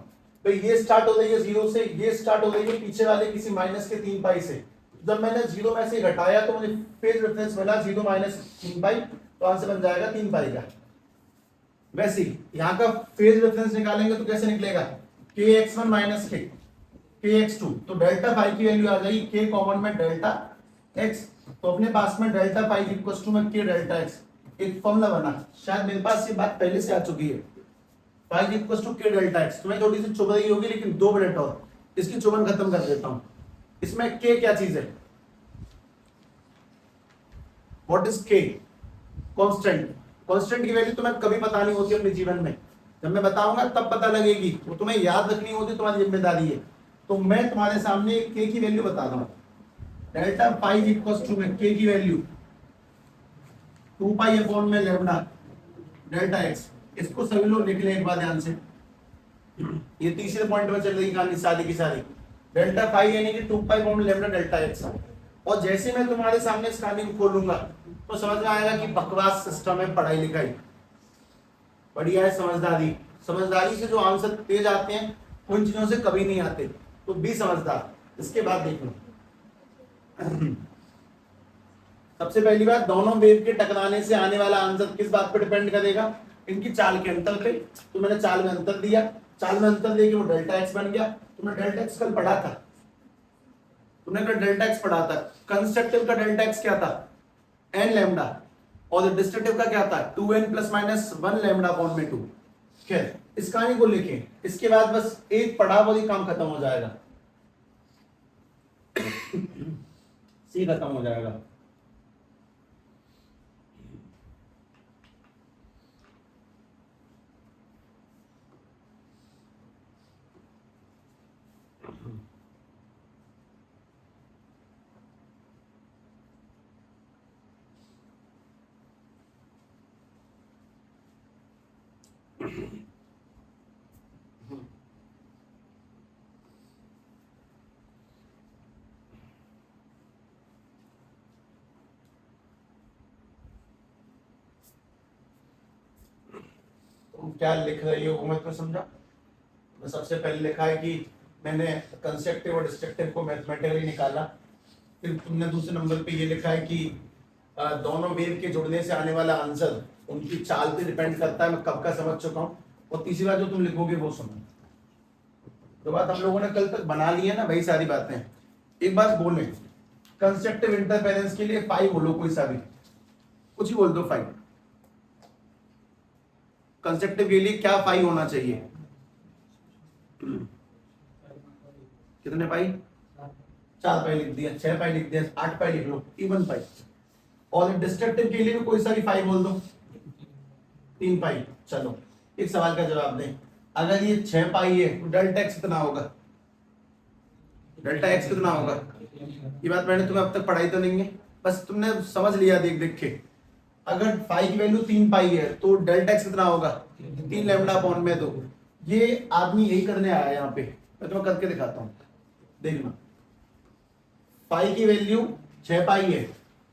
तो ये स्टार्ट हो रही है 0 से, ये स्टार्ट हो रही है पीछे वाले किसी माइनस के 3 पाई से। जब मैंने 0 में से घटाया तो मुझे फेज डिफरेंस मिला 0 माइनस 3 पाई, तो आंसर बन जाएगा 3 पाई का। वैसे ही यहां का फेज डिफरेंस निकालेंगे तो कैसे निकलेगा? kx1 माइनस kx2, तो डेल्टा फाई की वैल्यू आ जाएगी k कॉमन में डेल्टा x, तो अपने पास में डेल्टा फाई इक्वल टू में k डेल्टा x। एक फॉर्मूला बना, शायद मेरे पास ये बात पहले से आ चुकी है, phi equal to k delta x। तुम्हें थोड़ी सी चुभ रही होगी लेकिन 2 मिनट और इसकी चुभन खत्म कर देता हूं। इसमें k क्या चीज है? What is k? Constant. Constant की वैल्यू तुम्हें कभी पता नहीं होती अपने जीवन में, जब मैं बताऊंगा तब पता लगेगी, वो तुम्हें याद रखनी होती, तुम्हारी जिम्मेदारी है। तो मैं तुम्हारे सामने k की वैल्यू बता रहा हूं, डेल्टा फाई इक्वल टू में k की वैल्यू 2 पाई अपॉन में लैम्डा डेल्टा x। इसको सभी लोग लिख लें एक बार ध्यान से, ये तीसरे पॉइंट में चल रही कहानी सारी की सारी। डेल्टा फाई यानी कि 2 पाई अपॉन में लैम्डा डेल्टा x। और जैसे मैं तुम्हारे सामने इस कहानी को खोलूंगा तो समझ में आएगा कि बकवास सिस्टम है पढ़ाई लिखाई, बढ़िया है समझदारी। समझदारी से जो आंसर तेज आते हैं उन चीजों से कभी नहीं आते, तो भी समझदार। इसके बाद देख लो, सबसे पहली बात, दोनों वेव के टकराने से आने वाला आंसर किस बात पर डिपेंड करेगा? इनकी चाल के अंतर पे। तो मैंने चाल में अंतर दिया, चाल में अंतर देके वो डेल्टा एक्स बन गया। तुमने डेल्टा एक्स कल पढ़ा था, तुमने कल डेल्टा एक्स पढ़ा था। कंस्ट्रक्टिव का डेल्टा एक्स क्या था? एन लैम्डा, और डिस्ट्रक्टिव का क्या था? 2n plus minus 1 lambda upon में 2। खैर इस कहानी को लिखें, इसके बाद बस एक पढ़ाव और ही काम खत्म हो जाएगा, सी खत्म हो जाएगा। तुम क्या लिख रही हो वो मैं तुम्हें समझा। मैं सबसे पहले लिखा है कि मैंने कंस्ट्रक्टिव और डिस्ट्रक्टिव को मैथमेटिकली निकाला। फिर तुमने दूसरे नंबर पे ये लिखा है कि दोनों वेव के जुड़ने से आने वाला आंसर उनकी चाल पे डिपेंड करता है। मैं कब का समझ चुका हूँ। और तीसरी बात जो तुम लिखोगे वो सुनो। जो बात हम लोगों ने कल तक बना ली है ना, वही सारी बातें। एक बात बोले, कंस्ट्रक्टिव इंटरफेरेंस के लिए फाई बोलो, कोई सा भी कुछ ही बोल दो फाई। कंस्ट्रक्टिव के लिए क्या फाई होना चाहिए? कितने पाई? 4 पाई लिख दिया, 6 पाई लिख दिया, 8 पाई लिख लो, इवन पाई। और डिस्ट्रक्टिव के लिए भी कोई सारी फाई बोल दो, 3 पाई। चलो एक सवाल का जवाब दें। अगर ये 6 पाई है तो डेल्टा एक्स कितना होगा? डेल्टा एक्स कितना होगा? ये बात मैंने तुम्हें अब तक पढ़ाई तो नहीं है, बस तुमने समझ लिया देख देख के। अगर फाई की वैल्यू 3 पाई है तो डेल्टा एक्स कितना होगा? 3 लैम्डा अपॉन में 2। ये आदमी यही करने आया यहाँ पे, मैं तुम्हें करके दिखाता हूँ, देखना। फाई की वैल्यू 6 पाई है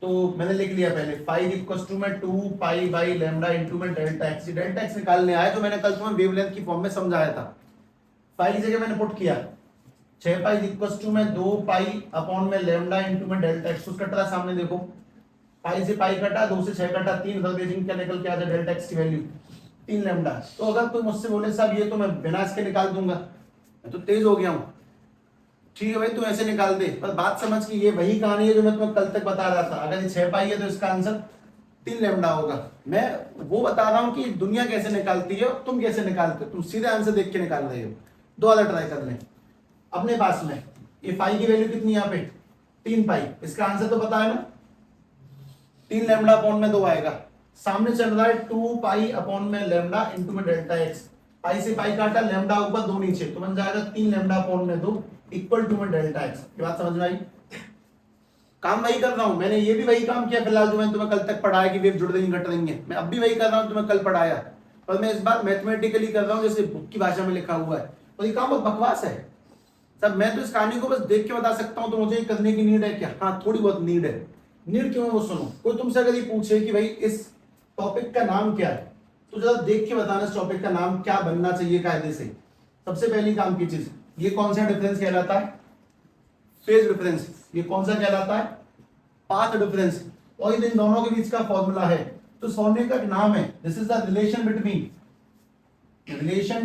तो मैंने लिख लिया पहले, फाई इक्वल्स टू में 2 पाई बाई लैम्डा इनटू में डेल्टा एक्स। डेल्टा एक्स निकालने आया जो मैंने कल तुम्हें वेवलेंथ की फॉर्म में समझाया था। फाई की जगह मैंने पुट किया 6 पाई इक्वल्स टू में 2 पाई अपॉन में लैम्डा इनटू में डेल्टा एक्स। कुछ कट रहा सामने देखो, पाई से पाई कटा, 2 से 6 कटा, 3 उधर भेजेंगे, क्या निकल के आ जाए डेल्टा एक्स की वैल्यू 3 लैम्डा। तो अगर तुम मुझसे बोले साहब ये तो मैं बिना इसके निकाल दूंगा, मैं तो तेज हो गया हूँ, ठीक है भाई तू ऐसे निकाल दे, पर बात समझ की ये वही कहानी है जो मैं तुम्हें कल तक बता रहा था। अगर ये 6 पाई है तो इसका आंसर 3 लैम्डा होगा। मैं वो बता रहा हूँ कि दुनिया कैसे निकालती है और तुम कैसे निकालते हो। तुम सीधे आंसर देख के निकाल रहे हो। दो वाला ट्राई कर लें अपने पास में। ये फाई की वैल्यू कितनी यहाँ पे? 3 पाई। इसका आंसर तो पता है ना, 3 लैम्डा अपॉन में 2 आएगा। सामने चल रहा है 2 पाई अपॉन में लैम्डा इनटू में डेल्टा एक्स। पाई से पाई काटा, लैम्डा ऊपर 2 नीचे, तो बन जाएगा 3 लैम्डा अपॉन में 2 इक्वल टू में डेल्टा एक्स। ये बात समझ में आई? काम वही कर रहा हूं, मैंने ये भी वही काम किया फिलहाल जो मैंने तुम्हें कल तक पढ़ाया कि वेव जुड़ रही घट रही है। मैं अब भी वही कर रहा हूं तुम्हें कल पढ़ाया, पर मैं इस बार मैथमेटिकली कर रहा हूं जैसे बुक की भाषा में लिखा हुआ है। और ये काम बहुत बकवास है सब। मैं तो इस कहानी को बस देख के बता सकता हूं, तो मुझे करने की नीड है क्या? हाँ थोड़ी बहुत नीड है। नीड क्यों है वो सुनो। कोई तुमसे अगर ये पूछे कि भाई इस टॉपिक का नाम क्या है, तो जरा देख के बताना इस टॉपिक का नाम क्या बनना चाहिए कायदे से। सबसे पहली काम की चीज, ये कौन सा डिफरेंस कहलाता है? Phase difference. ये कौन सा कहलाता है? Path difference. और इन दोनों के बीच का फॉर्मूला है, तो इस फॉर्मूले का नाम है, this is the relation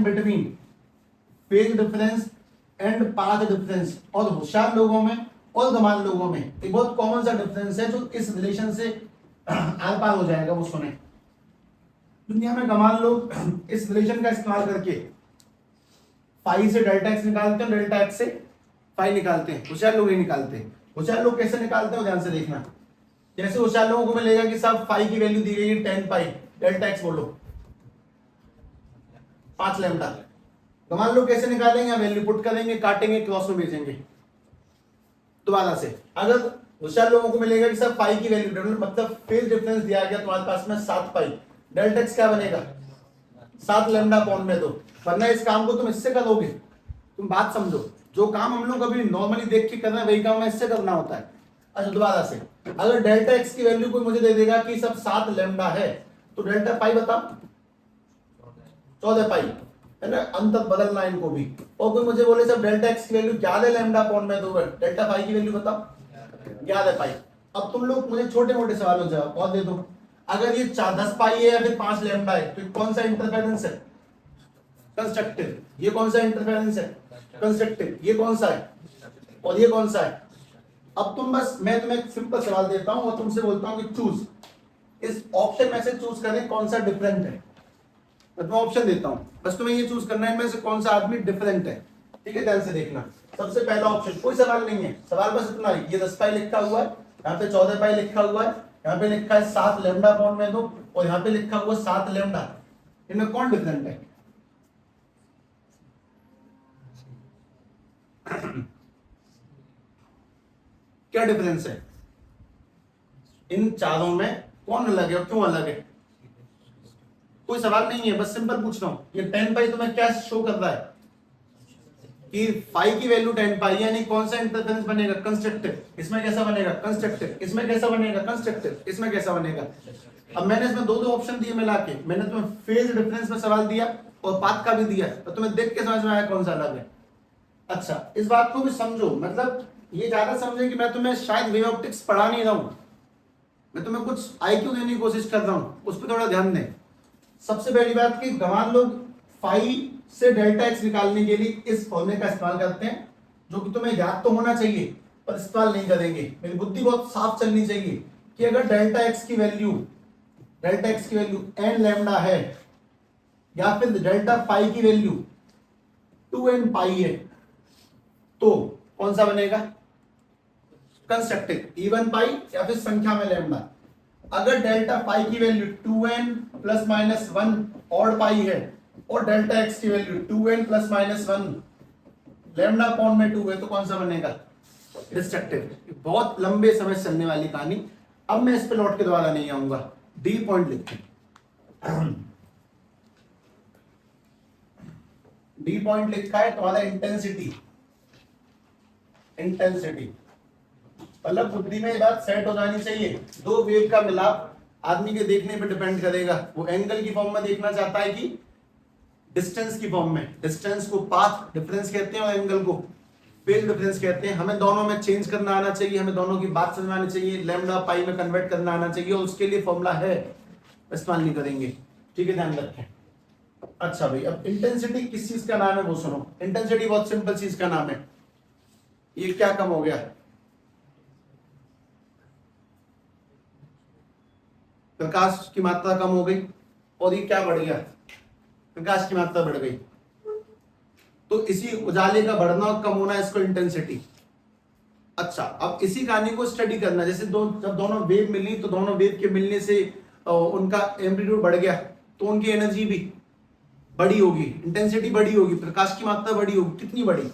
between phase difference and path difference. और होशियार लोगों में और गमान लोगों में एक बहुत कॉमन सा डिफरेंस है जो इस रिलेशन से आर पार हो जाएगा, वो सुने। दुनिया में गमान लोग इस रिलेशन का इस्तेमाल करके फाई से डेल्टा एक्स निकालते हैं, डेल्टा एक्स से फाई निकालते हैं। होशियार लोग नहीं निकालते। होशियार लोग कैसे निकालते हैं ध्यान से देखना। जैसे होशियार लोगों को मिलेगा कि साहब फाई की वैल्यू दी गई है 10 पाई, डेल्टा एक्स बोलो 5 लैम्डा। गमान लोग कैसे निकालेंगे? वैल्यू पुट करेंगे, काटेंगे, क्रॉस में भेजेंगे दोबारा से। अगर होशियार लोगों को मिलेगा कि साहब फाई की वैल्यू मतलब फेज डिफरेंस दिया गया तुम्हारे पास में 7 पाई, डेल्टा एक्स क्या बनेगा? 7 लैम्डा अपॉन में 2। वरना इस काम को तुम इससे करोगे। तुम बात समझो, जो काम हम लोग अभी नॉर्मली देख के कर रहे हैं वही काम इससे करना होता है। अच्छा दोबारा से, अगर डेल्टा एक्स की वैल्यू कोई मुझे दे देगा कि सब 7 लैम्डा है, तो डेल्टा पाई बताओ 14 पाई है ना, अंतर बदलना इनको भी। और कोई मुझे बोले सब डेल्टा एक्स की वैल्यू 11 लैम्डा अपॉन में 2 है, डेल्टा पाई की वैल्यू बताओ 11 पाई। अब तुम लोग मुझे छोटे मोटे सवालों जवाब और दे दो। अगर ये 10 पाई है या फिर 5 लैम्डा है, तो कौन सा इंटरफेरेंस है? कंस्ट्रक्टिव। ये कौन सा इंटरफेरेंस है? कंस्ट्रक्टिव। ये कौन सा है और ये कौन सा है? अब तुम बस, मैं तुम्हें एक सिंपल सवाल देता हूं और तुमसे बोलता हूं कि चूज, इस ऑप्शन में से चूज करें कौन सा डिफरेंट है। मैं तुम्हें ऑप्शन देता हूं, बस तुम्हें ये चूज करना है इनमें से कौन सा आदमी डिफरेंट है। ठीक है, ध्यान से देखना। सबसे पहला ऑप्शन, कोई सवाल नहीं है, सवाल बस इतना है, ये 10 पाई लिखा हुआ है, यहाँ पे 14 पाई लिखा हुआ है, यहाँ पे लिखा है 7 लैम्डा अपॉन में 2 और यहाँ पे लिखा हुआ 7 लैम्डा। इनमें कौन डिफरेंट है? क्या डिफरेंस है इन चारों में? कौन अलग है और क्यों अलग है? कोई सवाल नहीं है, बस सिंपल पूछ रहा हूं। ये 10 पाई तुम्हें क्या शो कर रहा है कि फाई की वैल्यू 10 पाई, यानी कौन सा इंटरफेरेंस बनेगा, कंस्ट्रक्टिव। इसमें कैसा बनेगा, कंस्ट्रक्टिव। इसमें कैसा बनेगा, कंस्ट्रक्टिव। इसमें कैसा बनेगा। अब मैंने इसमें दो दो ऑप्शन दिए मिला के, मैंने तुम्हें फेज डिफरेंस में सवाल दिया और पाथ का भी दिया, तो तुम्हें देख के समझ में आया कौन सा अलग है। अच्छा, इस बात को भी समझो, मतलब ये ज्यादा समझे कि मैं तुम्हें शायद वेव ऑप्टिक्स पढ़ा नहीं रहा हूं, मैं तुम्हें कुछ आईक्यू देने की कोशिश कर रहा हूं, उस पर थोड़ा ध्यान दें। सबसे पहली बात कि गंवार लोग फाई से डेल्टा एक्स निकालने के लिए इस फॉर्मूले का इस्तेमाल करते हैं, जो कि तुम्हें याद तो होना चाहिए पर इस्तेमाल नहीं करेंगे। मेरी बुद्धि बहुत साफ चलनी चाहिए कि अगर डेल्टा एक्स की वैल्यू एन लैम्डा है या फिर डेल्टा फाई की वैल्यू 2n पाई है, तो कौन सा बनेगा, कंस्ट्रक्टिव, इवन पाई या फिर संख्या में लैम्डा। अगर डेल्टा पाई की value 2n plus minus 1 odd pi है और डेल्टा एक्स की value 2n plus minus 1 lambda upon में 2 है, तो कौन सा बनेगा, डिस्ट्रक्टिव। बहुत लंबे समय चलने वाली कहानी, अब मैं इस पे लौट के दोबारा नहीं आऊंगा। डी पॉइंट लिखते हैं, डी पॉइंट लिखा है तुम्हारा इंटेंसिटी। मतलब बुद्धि में ये बात सेट हो जानी चाहिए। दो वेव का मिलाप आदमी के देखने पे डिपेंड करेगा, वो एंगल की फॉर्म में देखना चाहता है कि डिस्टेंस की फॉर्म में। डिस्टेंस को पाथ डिफरेंस कहते हैं और एंगल को फेज डिफरेंस कहते हैं। हमें दोनों में चेंज करना आना चाहिए, हमें दोनों की बात समझ में आनी चाहिए, लैम्डा पाई में कन्वर्ट करना आना चाहिए, और उसके लिए फॉर्मूला है, इस्तेमाल नहीं करेंगे, ठीक है, ध्यान रखें। अच्छा भाई, अब इंटेंसिटी किस चीज का नाम है वो सुनो। इंटेंसिटी बहुत सिंपल चीज का नाम है। ये क्या कम हो गया, प्रकाश की मात्रा कम हो गई, और ये क्या बढ़ गया, प्रकाश की मात्रा बढ़ गई। तो इसी उजाले का बढ़ना और कम होना, इसको इंटेंसिटी। अच्छा, अब इसी कहानी को स्टडी करना। जैसे जब दोनों वेव मिली तो दोनों वेव के मिलने से उनका एम्पलीट्यूड बढ़ गया, तो उनकी एनर्जी भी बड़ी होगी, इंटेंसिटी बड़ी होगी, प्रकाश की मात्रा बड़ी होगी। कितनी बड़ी,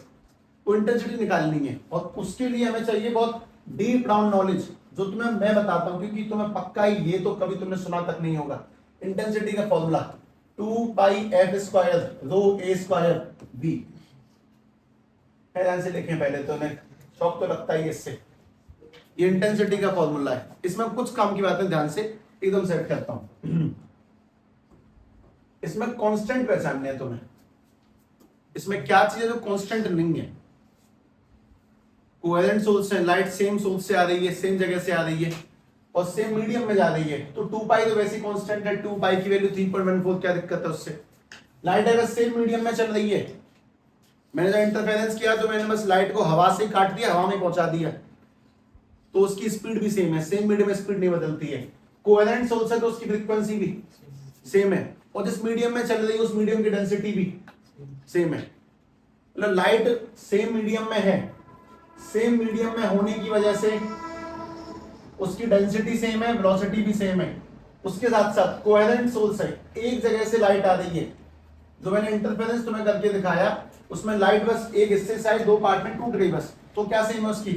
वो इंटेंसिटी निकालनी है, और उसके लिए हमें चाहिए बहुत डीप डाउन नॉलेज, जो तुम्हें मैं बताता हूं, क्योंकि तुम्हें पक्का ही ये तो कभी तुमने सुना तक नहीं होगा। इंटेंसिटी का फॉर्मूला 2 पाई एफ स्क्वायर रो ए स्क्वायर बी। ध्यान से लिखें पहले, तो उन्हें शौक तो लगता ही इससे। ये इंटेंसिटी का फॉर्मूला है, इसमें कुछ काम की बातें ध्यान से एकदम सेट करता हूं। इसमें कांस्टेंट पहचानने है तुम्हें, इसमें क्या चीज है जो कांस्टेंट नहीं है। कोहेरेंट सोर्स है, लाइट सेम सोर्स से आ रही है, सेम जगह से आ रही है और सेम मीडियम में जा रही है, तो 2 पाई तो वैसे कांस्टेंट है। 2 पाई की वैल्यू 3.14, क्या दिक्कत है उससे। लाइट अगर सेम मीडियम में चल रही है, मैंने जो इंटरफेरेंस किया तो मैंने बस लाइट को हवा से काट दिया, हवा में पहुंचा दिया, तो उसकी स्पीड भी सेम है, सेम मीडियम में स्पीड नहीं बदलती है। कोहेरेंट सोर्स है तो उसकी फ्रीक्वेंसी भी सेम है, और जिस मीडियम में चल रही है उस मीडियम की डेंसिटी भी सेम है। मतलब लाइट सेम मीडियम में है, सेम मीडियम में होने की वजह से उसकी डेंसिटी सेम है, वेलोसिटी भी सेम है। उसके साथ साथ कोहेरेंट सोर्स है, एक जगह से लाइट आ रही है। जो मैंने इंटरफेरेंस तुम्हें करके दिखाया, उसमें लाइट बस एक हिस्से से आई, 2 पार्ट में टूट गई बस, तो क्या सेम है, उसकी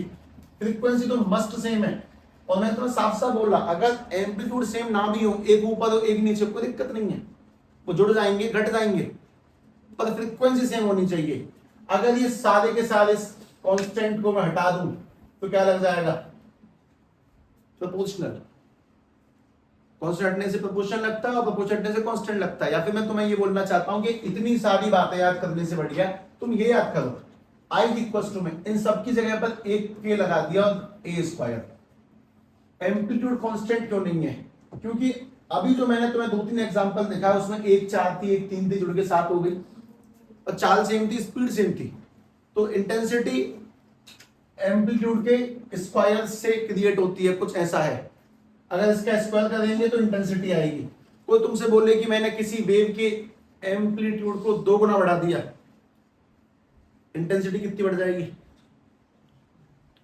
फ्रीक्वेंसी तो मस्ट सेम है। और मैं तुम्हें साफ साफ बोल रहा, अगर एम्पलीट्यूड सेम ना भी हो, एक ऊपर हो एक नीचे, कोई दिक्कत नहीं है, वो जुड़ जाएंगे घट जाएंगे, पर फ्रीक्वेंसी सेम होनी चाहिए। अगर ये सारे के सारे कांस्टेंट को मैं हटा दूं तो क्या लग जाएगा, प्रोपोर्शनल। कांस्टेंट हटने से प्रोपोर्शनल लगता है और प्रोपोर्शनल हटने से कांस्टेंट लगता है। या फिर मैं तुम्हें ये बोलना चाहता हूं कि इतनी सारी बातें याद करने से बढ़िया तुम ये याद करो, आई इक्वल्स टू में इन सब की जगह पर एक के लगा दिया और ए स्क्वायर। एम्पलीट्यूड कांस्टेंट क्यों नहीं है, क्योंकि अभी जो मैंने तुम्हें 2-3 एग्जांपल दिखा उसमें 1 4 थी, 1 3 थी, जुड़ के 7 हो गई, और चाल सेम थी, स्पीड सेम थी। तो इंटेंसिटी एम्पलीट्यूड के स्क्वायर से क्रिएट होती है, कुछ ऐसा है। अगर इसका स्क्वायर करेंगे तो इंटेंसिटी आएगी। कोई तुमसे बोले कि मैंने किसी वेव के एम्पलीट्यूड को 2 गुना बढ़ा दिया, इंटेंसिटी कितनी बढ़ जाएगी,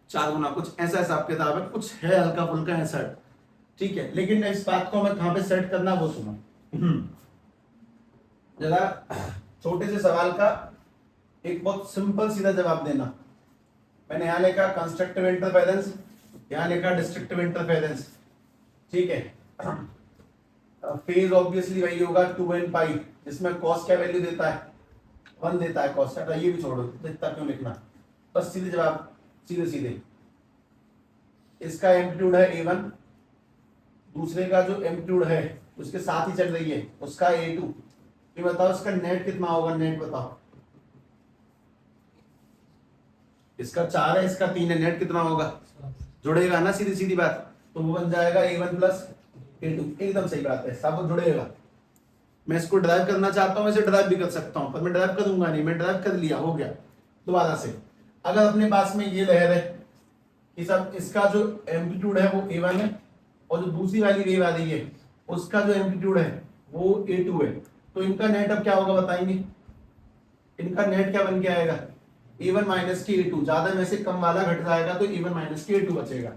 4 गुना, कुछ ऐसा हिसाब किताब है, कुछ है हल्का फुल्का ऐसा, ठीक है। लेकिन इस बात को हमें कहां पे सेट करना वो सुनो जरा। छोटे से सवाल का एक बहुत सिंपल सीधा जवाब देना। मैंने यहां लिखा कंस्ट्रक्टिव इंटरफेरेंस, यहां लिखा डिस्ट्रक्टिव इंटरफेरेंस, ठीक है। फेज ऑब्वियसली वही होगा 2n पाई, जिसमें कॉस क्या वैल्यू देता है 1 देता है कॉस। ये भी छोड़ो, इतना क्यों लिखना, बस सीधे जवाब, सीधे सीधे। इसका एम्पलीट्यूड है A1, दूसरे का जो एम्पलीट्यूड है उसके साथ ही चल रही है उसका A2। ये बताओ इसका नेट कितना होगा, नेट बताओ। इसका 4 है, इसका 3 है, नेट कितना होगा, जुड़ेगा ना, सीधी सीधी बात। तो वो बन जाएगा A1 प्लस A2, एकदम सही बात है, सब जुड़ेगा। मैं इसको ड्राइव करना चाहता हूं, वैसे ड्राइव भी कर सकता हूं, पर मैं ड्राइव करूंगा नहीं, मैं ड्राइव कर लिया, हो गया। दोबारा से, अगर अपने पास में ये लहर है कि सब इसका जो एम्पलीट्यूड है वो A1 है, और जो दूसरी वाली वेव आ रही है उसका जो एम्पलीट्यूड है वो A2 है, तो इनका नेट अब क्या होगा बताएंगे। इनका नेट क्या बन के आएगा, A1 माइनस के A2, ज्यादा में से कम वाला घट जाएगा तो A1 माइनस के A2 बचेगा।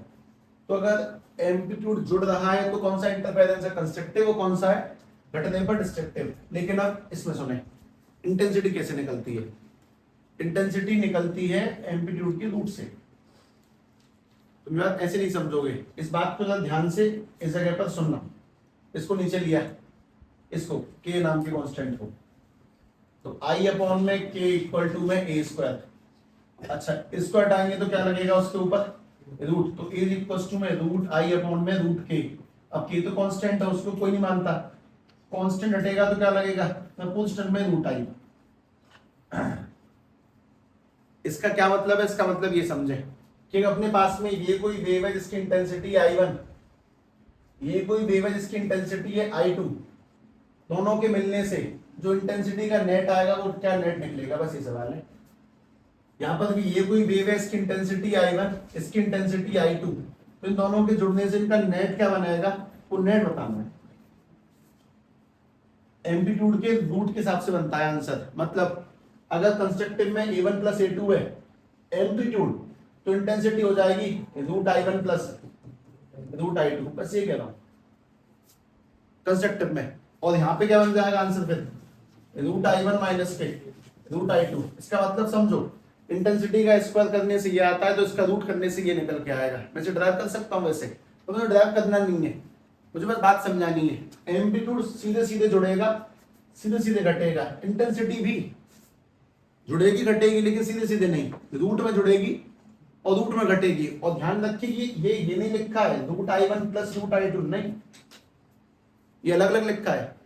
तो अगर एम्पलीट्यूड जुड़ रहा है तो कौन सा इंटरफेरेंस है, कंस्ट्रक्टिव, वो कौन सा है, घटने पर डिस्ट्रक्टिव। लेकिन अब इसमें सुने, इंटेंसिटी कैसे निकलती है। इंटेंसिटी निकलती है एम्पलीट्यूड के रूट से। तुम बात ऐसे नहीं समझोगे, इस बात को जरा ध्यान से इस जगह पर सुनना। इसको नीचे लिया, इसको के नाम के कांस्टेंट को, तो आई अपॉन में के इक्वल टू में ए स्क्वायर। अच्छा, इसको हटाएंगे तो क्या लगेगा उसके ऊपर, रूट, तो ए इक्वल टू में रूट आई अपॉन में रूट के। अब के तो कांस्टेंट है, उसको कोई नहीं मानता, कांस्टेंट हटेगा तो क्या लगेगा, कांस्टेंट में रूट आई। इसका क्या मतलब है, इसका मतलब ये समझे कि अपने पास में ये कोई वेव है जिसकी इंटेंसिटी I1, ये कोई वेव है जिसकी इंटेंसिटी है I2, दोनों के मिलने से जो इंटेंसिटी का नेट आएगा वो क्या नेट निकलेगा, बस ये सवाल है। यहां पर भी ये कोई वेव है, इसकी इंटेंसिटी I1, इसकी इंटेंसिटी I2, तो इन दोनों के जुड़ने से इनका नेट क्या बनाएगा, वो नेट बताना है। एम्पलीट्यूड के रूट के हिसाब से बनता है आंसर। मतलब अगर कंस्ट्रक्टिव में A1 प्लस A2 है एम्पलीट्यूड, तो इंटेंसिटी हो जाएगी root I1 plus root I2, बस ये कह रहा हूं कंस्ट्रक्टिव में। और यहां पे क्या बन जाएगा आंसर, फिर रूट I1 माइनस के रूट I2। इसका मतलब समझो, इंटेंसिटी का स्क्वायर करने से ये आता है, तो इसका रूट करने से ये निकल के आएगा। मैं इसे ड्राइव कर सकता हूं वैसे, तो मुझे ड्राइव करना नहीं है, मुझे बस बात समझानी है। एम्पलीट्यूड सीधे सीधे जुड़ेगा, सीधे सीधे घटेगा, इंटेंसिटी भी जुड़ेगी घटेगी, लेकिन सीधे सीधे नहीं, रूट में जुड़ेगी और रूट में घटेगी। और ध्यान रखिए ये नहीं लिखा है root I1 plus root I2, नहीं, ये अलग अलग लिखा है।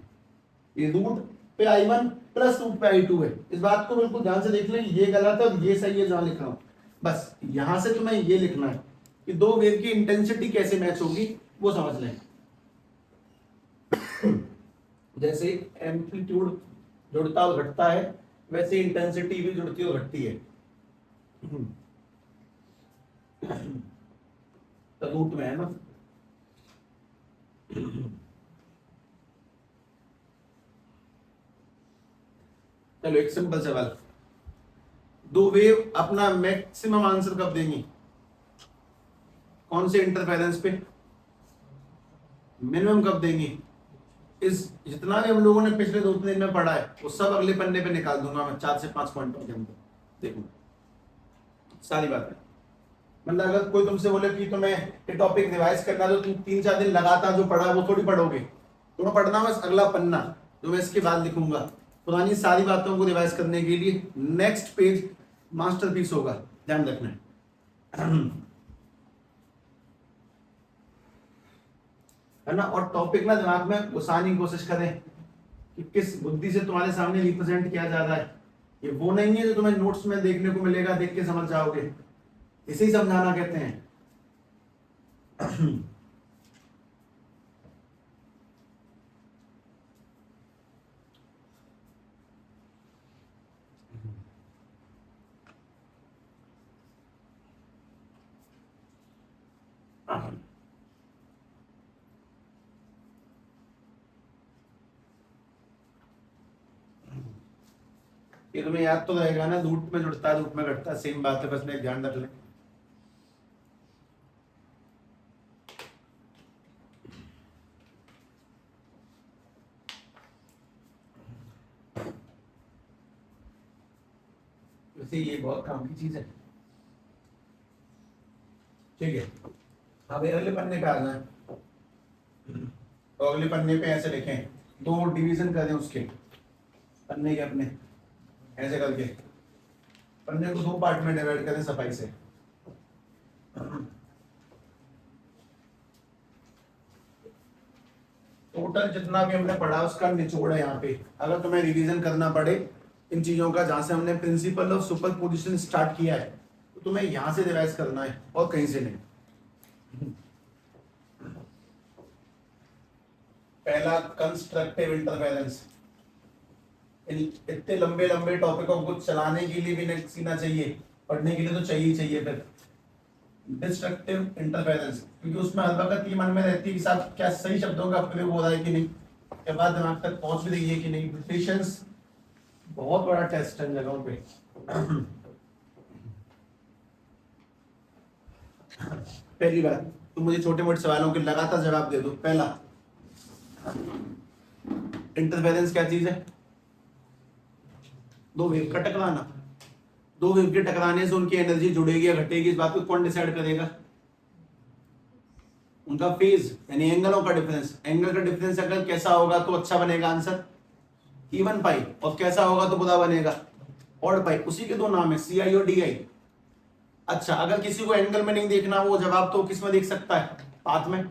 ये रूट पे I1 प्लस रूट पे I2 है, इस बात को बिल्कुल ध्यान से देख लें, ये गलत है और ये सही है जहां लिख रहा हूं। बस यहां से तुम्हें ये लिखना है कि दो वेव की इंटेंसिटी कैसे मैच होगी, वो समझ लें। जैसे एम्पलीट्यूड जुड़ता और घटता है, वैसे इंटेंसिटी भी जुड़ती और घटती है। तो रूट में है ना। चलो एक सिंपल सवाल, दो वेव अपना मैक्सिमम आंसर कब देंगी, कौन से इंटरफेरेंस पे, मिनिमम कब देंगी। इस जितना भी हम लोगों ने पिछले 2-3 दिन में पढ़ा है वो सब अगले पन्ने पे निकाल दूंगा मैं, 4 से 5 पॉइंटों के अंदर देखो सारी बातें। मतलब अगर कोई तुमसे बोले कि तुम्हें ये टॉपिक रिवाइज करना, तो तुम 3-4 दिन लगातार जो पढ़ा वो थोड़ी पढ़ोगे, तुम्हें पढ़ना बस अगला पन्ना जो मैं इसके बाद लिखूंगा। पुरानी सारी बातों को रिवाइज करने के लिए नेक्स्ट पेज मास्टरपीस होगा, ध्यान रखना है ना। और टॉपिक ना दिमाग में घुसाने की कोशिश करें कि किस बुद्धि से तुम्हारे सामने रिप्रेजेंट किया जा रहा है। ये वो नहीं है जो तुम्हें नोट्स में देखने को मिलेगा, देख के समझ जाओगे, इसे ही समझाना कहते हैं। ये तुम्हें याद तो रहेगा ना, रूट में जुड़ता है रूट में घटता है, सेम बात है, बस मैं ध्यान रख लें। वैसे ये बहुत काम की चीज है, ठीक है। अब अगले पन्ने पे आ जाए। तो अगले पन्ने पे ऐसे लिखें, दो डिवीजन कर दें उसके पन्ने के अपने, ऐसे करके पन्ने को दो पार्ट में डिवाइड करें सफाई से। टोटल जितना भी हमने पढ़ा उसका निचोड़ है यहाँ पे। अगर तुम्हें रिवीजन करना पड़े इन चीजों का, जहां से हमने प्रिंसिपल ऑफ सुपरपोजिशन स्टार्ट किया है, तो तुम्हें यहां से रिवाइज करना है और कहीं से नहीं। पहला कंस्ट्रक्टिव इंटरफेरेंस। इतने लंबे लंबे टॉपिकों को चलाने के लिए भी नहीं सीखना चाहिए, पढ़ने के लिए तो चाहिए चाहिए। फिर डिस्ट्रक्टिव इंटरफेरेंस, क्योंकि उसमें हर वक्त ये मन में रहती है कि साहब क्या सही शब्दों का प्रयोग हो रहा है कि नहीं, के बाद दिमाग तक पहुंच भी रही है कि नहीं। पेशेंस बहुत बड़ा टेस्ट है इन जगहों पे। पहली बात, तुम मुझे छोटे मोटे सवालों के लगातार जवाब दे दो। पहला, इंटरफेरेंस क्या चीज है? दो वेव का टकराना। दो वेव के टकराने से उनकी एनर्जी जुड़ेगी या घटेगी, इस बात को कौन डिसाइड करेगा? उनका फेज यानी एंगलों का डिफरेंस। एंगल का डिफरेंस अगर कैसा होगा तो अच्छा बनेगा आंसर, इवन पाई, और कैसा होगा तो बुरा बनेगा, ऑड पाई। उसी के दो नाम है, सी आई और डी आई। अच्छा, अगर किसी को एंगल में नहीं देखना वो जवाब तो किस में देख सकता है? पाथ में।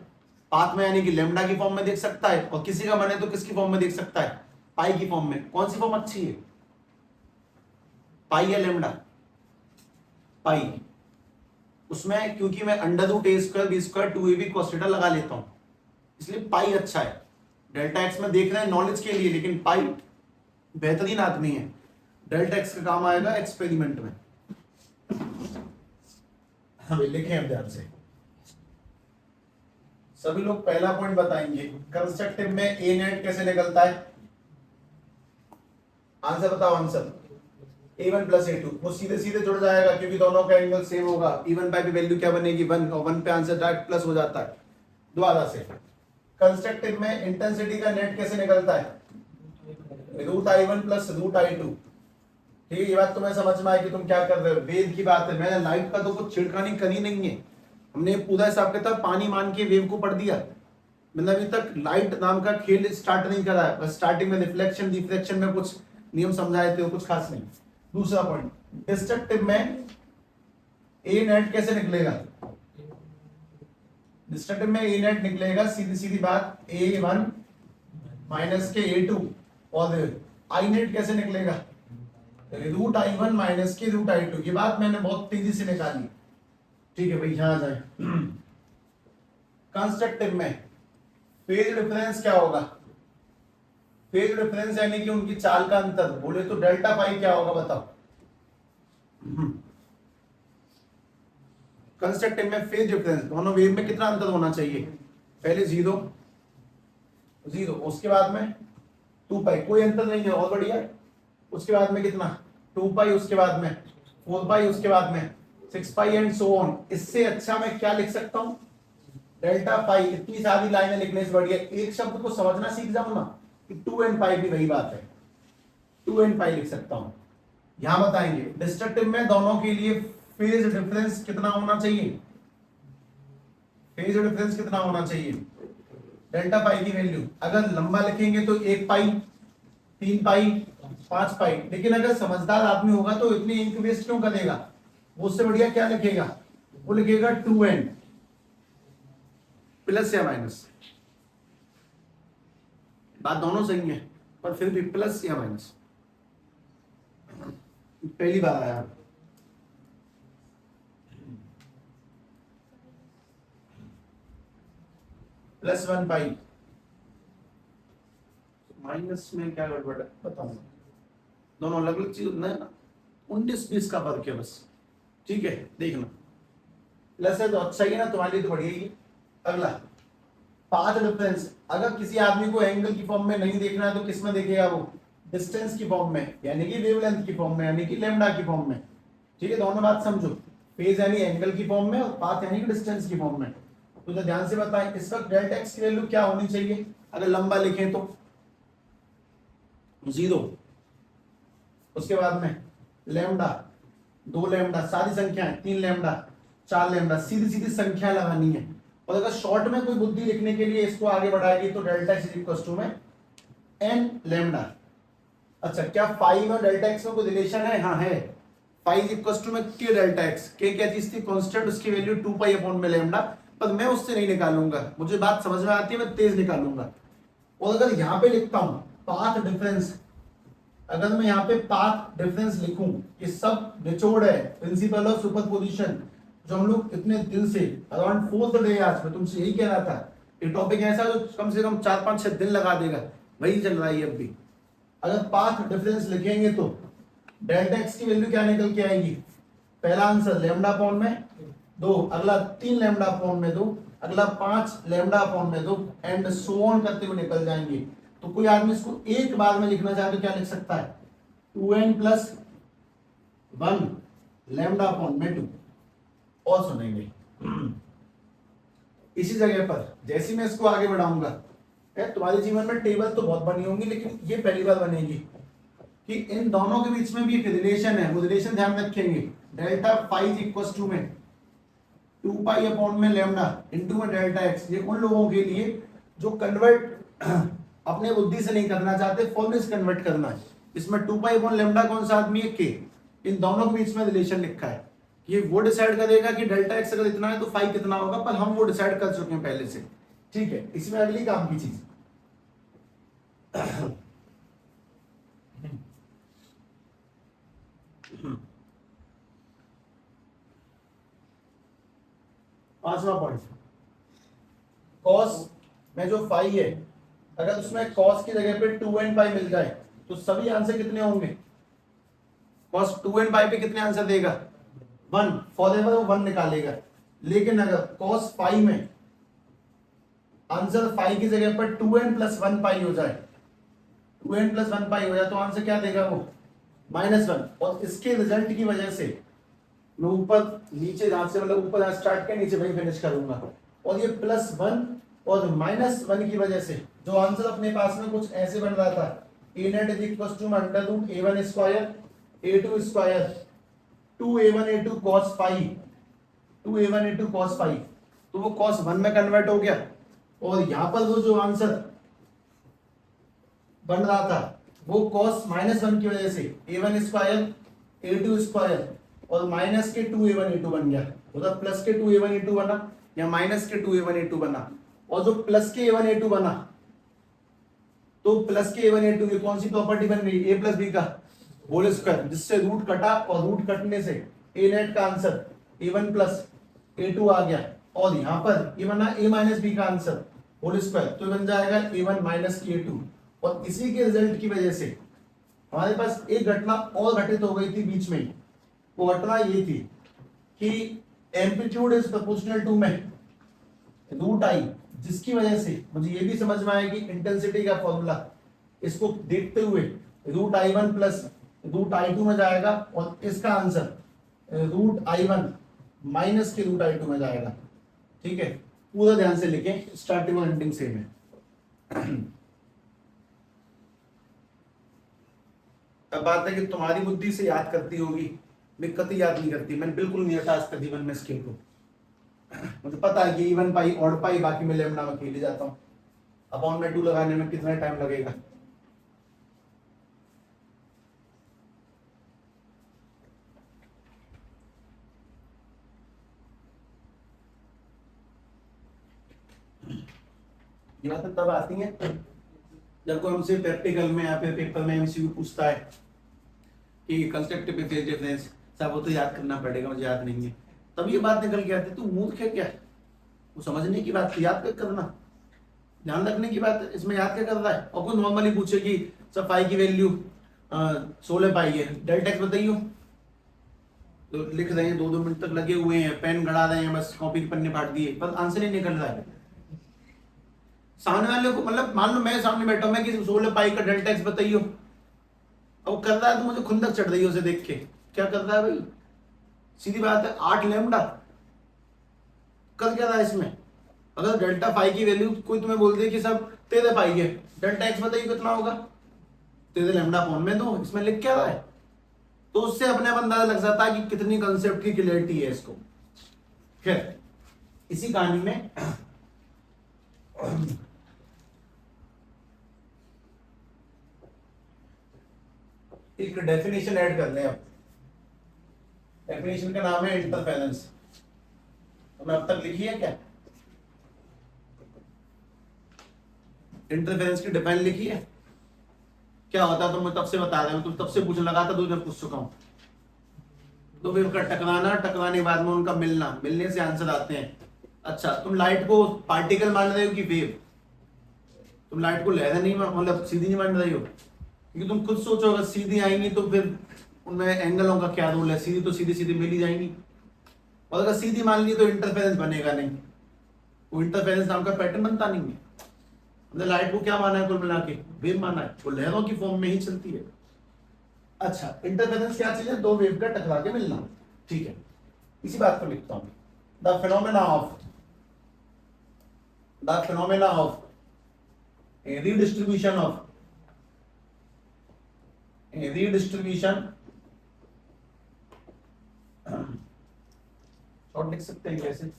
पाथ में यानी कि लेमडा की फॉर्म में देख सकता है, और किसी का मन है तो किसकी फॉर्म में देख सकता है? पाई की फॉर्म में। कौन सी फॉर्म अच्छी है, पाई या लेमडा? पाई। उसमें क्योंकि मैं under root A square B square 2ab cos theta लगा लेता हूं, इसलिए पाई अच्छा है। डेल्टा एक्स में देख रहे हैं नॉलेज के लिए, लेकिन पाई बेहतरीन आदमी है। डेल्टा एक्स का काम आएगा एक्सपेरिमेंट में। हमें लिखें अब ध्यान से, सभी लोग पहला पॉइंट बताएंगे। कंस्ट्रक्टिव में ए नेट कैसे निकलता है? आंसर बताओ। आंसर a1 प्लस a2, वो सीधे सीधे जुड़ जाएगा क्योंकि दोनों का एंगल सेम होगा। इवन पाई पे वैल्यू क्या बनेगी? 1, और 1 पे आंसर डायरेक्ट प्लस हो जाता है दोबारा से। कंस्ट्रक्टिव में इंटेंसिटी का नेट कैसे निकलता है? Root i1 plus root i2। ठीक है, ये बात तुम्हें समझ में आई कि तुम क्या कर रहे हो? वेव की बात है, मैंने लाइट का तो कुछ छिड़कानी करी नहीं है। हमने पूरा हिसाब किताब पानी मान के वेव को पढ़ दिया। मैंने अभी तक लाइट नाम का खेल स्टार्ट नहीं करा है, बस स्टार्टिंग में रिफ्लेक्शन डिफ्लेक्शन में कुछ नियम समझाए थे, कुछ खास नहीं। दूसरा पॉइंट, डिस्ट्रक्टिव में ए नेट कैसे निकलेगा? डिस्ट्रक्टिव में ए नेट निकलेगा सीधी सीधी बात, a1 माइनस के a2, और आई नेट कैसे निकलेगा? रूट i1 माइनस के रूट i2। ये बात मैंने बहुत तेजी से निकाली। ठीक है भाई, यहां आ जाए। कंस्ट्रक्टिव में फेज डिफरेंस क्या होगा? फेज डिफरेंस यानी कि उनकी चाल का अंतर। बोले तो डेल्टा पाई क्या होगा बताओ? कंस्ट्रक्टिव में फेज डिफरेंस, दोनों वेव में कितना अंतर होना चाहिए? पहले 0 0, उसके बाद में 2 पाई, कोई अंतर नहीं है, और बढ़िया। उसके बाद में कितना? 2 पाई, उसके बाद में 4 पाई, उसके बाद में 6 पाई एंड सो ऑन। इससे अच्छा मैं क्या लिख सकता हूं? डेल्टा पाई। इतनी सारी लाइनें लिखने से बढ़िया एक शब्द को समझना सीख जाऊं ना, कि 2n पाई भी वही बात है, 2n पाई लिख सकता हूं। यहां बताएंगे डिस्ट्रक्टिव में दोनों के लिए फेज डिफरेंस कितना होना चाहिए? फेज डिफरेंस कितना होना चाहिए? डेल्टा पाई की वैल्यू अगर लंबा लिखेंगे तो 1 पाई, 3 पाई, 5 पाई। लेकिन अगर समझदार आदमी होगा तो इतनी इंक वेस्ट क्यों करेगा? वो उससे बढ़िया क्या लिखेगा? वो लिखेगा 2n प्लस या माइनस। बात दोनों सही है, पर फिर भी प्लस या माइनस। पहली बार आया +1 पाई, माइनस में क्या गड़बड़ है बताऊंगा। दोनों अलग अलग चीज ना, 19-20 का फर्क है बस। ठीक है, देखना प्लस है तो अच्छा ही है ना, तुम्हारे लिए तो बढ़िया ही है। अगला, पाथ डिफरेंस। अगर किसी आदमी को एंगल की फॉर्म में नहीं देखना है तो किस में देखेगा वो? डिस्टेंस की फॉर्म में, यानी कि वेवलेंथ की फॉर्म में, यानी कि लेमडा की फॉर्म में। ठीक है, दोनों बात समझो। फेज यानी एंगल की फॉर्म में, और पाथ यानी कि डिस्टेंस की फॉर्म में। तो ध्यान से बताएं, इस वक्त डेल्टा एक्स की वैल्यू क्या होनी चाहिए? अगर लंबा लिखें तो 0, उसके बाद में लेमडा, 2 लेमडा, सारी संख्याएं, 3 लेमडा, 4 लेमडा, सीधी सीधी संख्या लगानी है। और अगर शॉर्ट में कोई बुद्धि लिखने के लिए इसको आगे बढ़ाएगी तो delta X is equal to में एन लेमडा। अच्छा, क्या फाई और डेल्टा एक्स में कोई रिलेशन है? हाँ है। फाई इज इक्वल टू में के डेल्टा एक्स, के क्या चीज थी? कांस्टेंट, उसकी वैल्यू 2 पाई अपॉन में लेमडा, पर मैं उससे नहीं निकालूंगा, मुझे बात समझ में आती है, मैं तेज निकालूंगा। और अगर यहां पे लिखता हूं पाथ डिफरेंस, अगर मैं यहाँ पे पाथ डिफरेंस लिखूं, ये सब निचोड़ है प्रिंसिपल ऑफ सुपरपोजिशन, जो हम लोग इतने दिन से अराउंड 4th डे आज मैं तुमसे यही कह रहा था, ये टॉपिक ऐसा जो कम से कम 4-5-6 दिन लगा देगा, वही चल रहा है अब भी। अगर पाथ डिफरेंस लिखेंगे तो डेल्टा एक्स की वैल्यू क्या निकल के आएगी? पहला आंसर लेमडा अपॉन में 2, अगला 3 लेमडा अपॉन में 2, अगला 5 लेमडा अपॉन में 2 एंड सो ऑन करते हुए निकल जाएंगे। तो कोई आदमी इसको एक बार में लिखना चाहे तो क्या लिख सकता है? 2n प्लस 1 लेमडा अपॉन में 2। और सुनेंगे इसी जगह पर जैसे मैं इसको आगे बढ़ाऊंगा, तुम्हारे जीवन में टेबल तो बहुत बनी होंगी, लेकिन ये पहली बार बनेगी कि इन दोनों के बीच में भी एक रिलेशन है। वो रिलेशन ध्यान रखेंगे, delta phi is equal to में 2 पाई अपॉन में लेमडा इनटू में डेल्टा एक्स। ये उन लोगों के लिए जो कन्वर्ट अपने बुद्धि से नहीं करना चाहते, फॉर्मूले से कन्वर्ट करना है। इसमें 2 पाई अपॉन लेमडा कौन सा आदमी है? के। इन दोनों के बीच में रिलेशन लिखा है, ये वो डिसाइड करेगा कि डेल्टा एक्स अगर इतना है तो फाई कितना होगा, पर हम वो डिसाइड कर चुके हैं पहले से। ठीक है, इसमें अगली काम की चीज पांचवा पॉइंट, कॉस में जो फाई है, अगर उसमें कॉस की जगह पे 2n पाई मिल जाए तो सभी आंसर कितने होंगे? कॉस 2n पाई पे कितने आंसर देगा? 1, फॉरएवर वो 1 निकालेगा। लेकिन अगर कॉस फाई में आंसर फाई की जगह पर 2n प्लस 1 पाई हो जाए, 2n प्लस 1 पाई हो जाए तो आंसर क्या देगा वो? -1। और इसके रिजल्ट की वजह से मैं ऊपर नीचे जहां से मतलब ऊपर स्टार्ट किया नीचे वही फिनिश करूंगा, और ये +1 और -1 की वजह से जो आंसर अपने पास में कुछ ऐसे बन रहा था, a net is equal to √a1 square a2 square 2a1 a2 cos phi 2a1 a2 cos phi, तो वो cos 1 में कन्वर्ट हो गया। और यहां पर वो जो आंसर बन रहा था वो cos -1 की वजह से a1 स्क्वायर a2 स्क्वायर और माइनस के 2a1 a2 बन गया, उधर प्लस के 2a1 a2 बना या माइनस के 2a1 a2 बना। और जो प्लस के a1 a2 बना, तो प्लस के a1 a2 की कौन सी प्रॉपर्टी बन गई? a प्लस बी का होल स्क्वायर, जिससे रूट कटा और रूट कटने से a नेट का आंसर a1 प्लस a2 आ गया। और यहाँ पर ये बना a माइनस बी का आंसर होल स्क्वायर, तो बन जाएगा a1 माइनस a2। और इसी के रिजल्ट की वजह से हमारे पास एक घटना और घटित हो गई थी बीच में। वो घटना ये थी कि एम्पलीट्यूड इज प्रोपोर्शनल टू में रूट आई, जिसकी वजह से मुझे ये भी समझ में आया कि इंटेंसिटी का फॉर्मूला इसको देखते हुए √I1 प्लस √I2 में जाएगा और इसका आंसर √I1 माइनस के √I2 में जाएगा। ठीक है, पूरा ध्यान से लिखें, स्टार्टिंग और एंडिंग सेम है। अब बात है कि तुम्हारी बुद्धि से याद करती होगी, मैं कभी याद नहीं करती, मैंने बिल्कुल नहीं हटा आज तक जीवन में स्किल को। मुझे पता है कि इवन पाई ऑड पाई बाकी में लेमडा में खेले जाता हूँ, अपॉन में 2 लगाने में कितना टाइम लगेगा। ये बातें तब आती हैं जब कोई हमसे प्रैक्टिकल में या फिर पेपर में एमसीक्यू पूछता है कि कंस्ट्रक्टिव फेज डिफरेंस, सब वो तो याद करना पड़ेगा, मुझे याद नहीं है। तब ये बात निकल के आती, तू मूर्ख है क्या? वो समझने की बात, याद क्या करना, ध्यान रखने की बात, इसमें याद क्या कर रहा है? और कोई नॉर्मली पूछे कि सब फाई की वैल्यू 16 पाई है, डेल्टा एक्स बताइयो, तो लिख रहे हैं 2-2 मिनट तक लगे हुए हैं, पेन गड़ा रहे हैं, बस कॉपी के पन्ने फाड़ दिए, पर आंसर ही निकल रहा है। सामने वाले को मतलब मान लो मैं सामने बैठा हूं, मैं किसी 16 पाई का डेल्टा एक्स बताइयो, अब कर रहा है तो मुझे खुंदक चढ़ रही है उसे देख के, क्या कर रहा है भाई? सीधी बात है, 8 लेमडा कर क्या रहा है इसमें? अगर डेल्टा फाई की वैल्यू कोई तुम्हें बोल दे कि सब 13 पाई है, डेल्टा एक्स बताइए कितना होगा? 13 लेमडा अपॉन में 2, इसमें लिख क्या रहा है? तो उससे अपने आप अंदाजा लग जाता है कि कितनी कंसेप्ट की क्लियरिटी है इसको। खैर इसी कहानी में एक डेफिनेशन ऐड कर लें अब। डेफिनेशन का नाम है इंटरफेरेंस। तुमने अब तक लिखी है क्या? इंटरफेरेंस की डिफाइन लिखी है? क्या होता है तो मैं तब से बता रहा हूं, तुम तब से पूछने लगा था, 2 दिन पूछ चुका हूं। तो वेव का टकराना, टकराने के बाद में उनका मिलना, मिलने से आंसर आते हैं। अच्छा, तुम लाइट को पार्टिकल मान रहे हो कि वेव? तुम लाइट को लहरें नहीं मतलब सीधी नहीं मान रही हो, क्योंकि तुम खुद सोचो अगर सीधी आएंगी तो फिर उनमें एंगलों का क्या रोल है? सीधी तो सीधी सीधी मिल ही जाएंगी, और अगर सीधी मान ली तो इंटरफेरेंस बनेगा नहीं, वो इंटरफेरेंस नाम का पैटर्न बनता नहीं है। हमने लाइट को क्या माना है? कुल मिला के वेव माना है, वो लहरों की फॉर्म में ही चलती है। अच्छा, इंटरफेरेंस क्या चीज है? दो वेव का टकरा के मिलना। ठीक है, इसी बात को लिखता हूं। The phenomena of redistribution short लिख सकते हैं कैसे?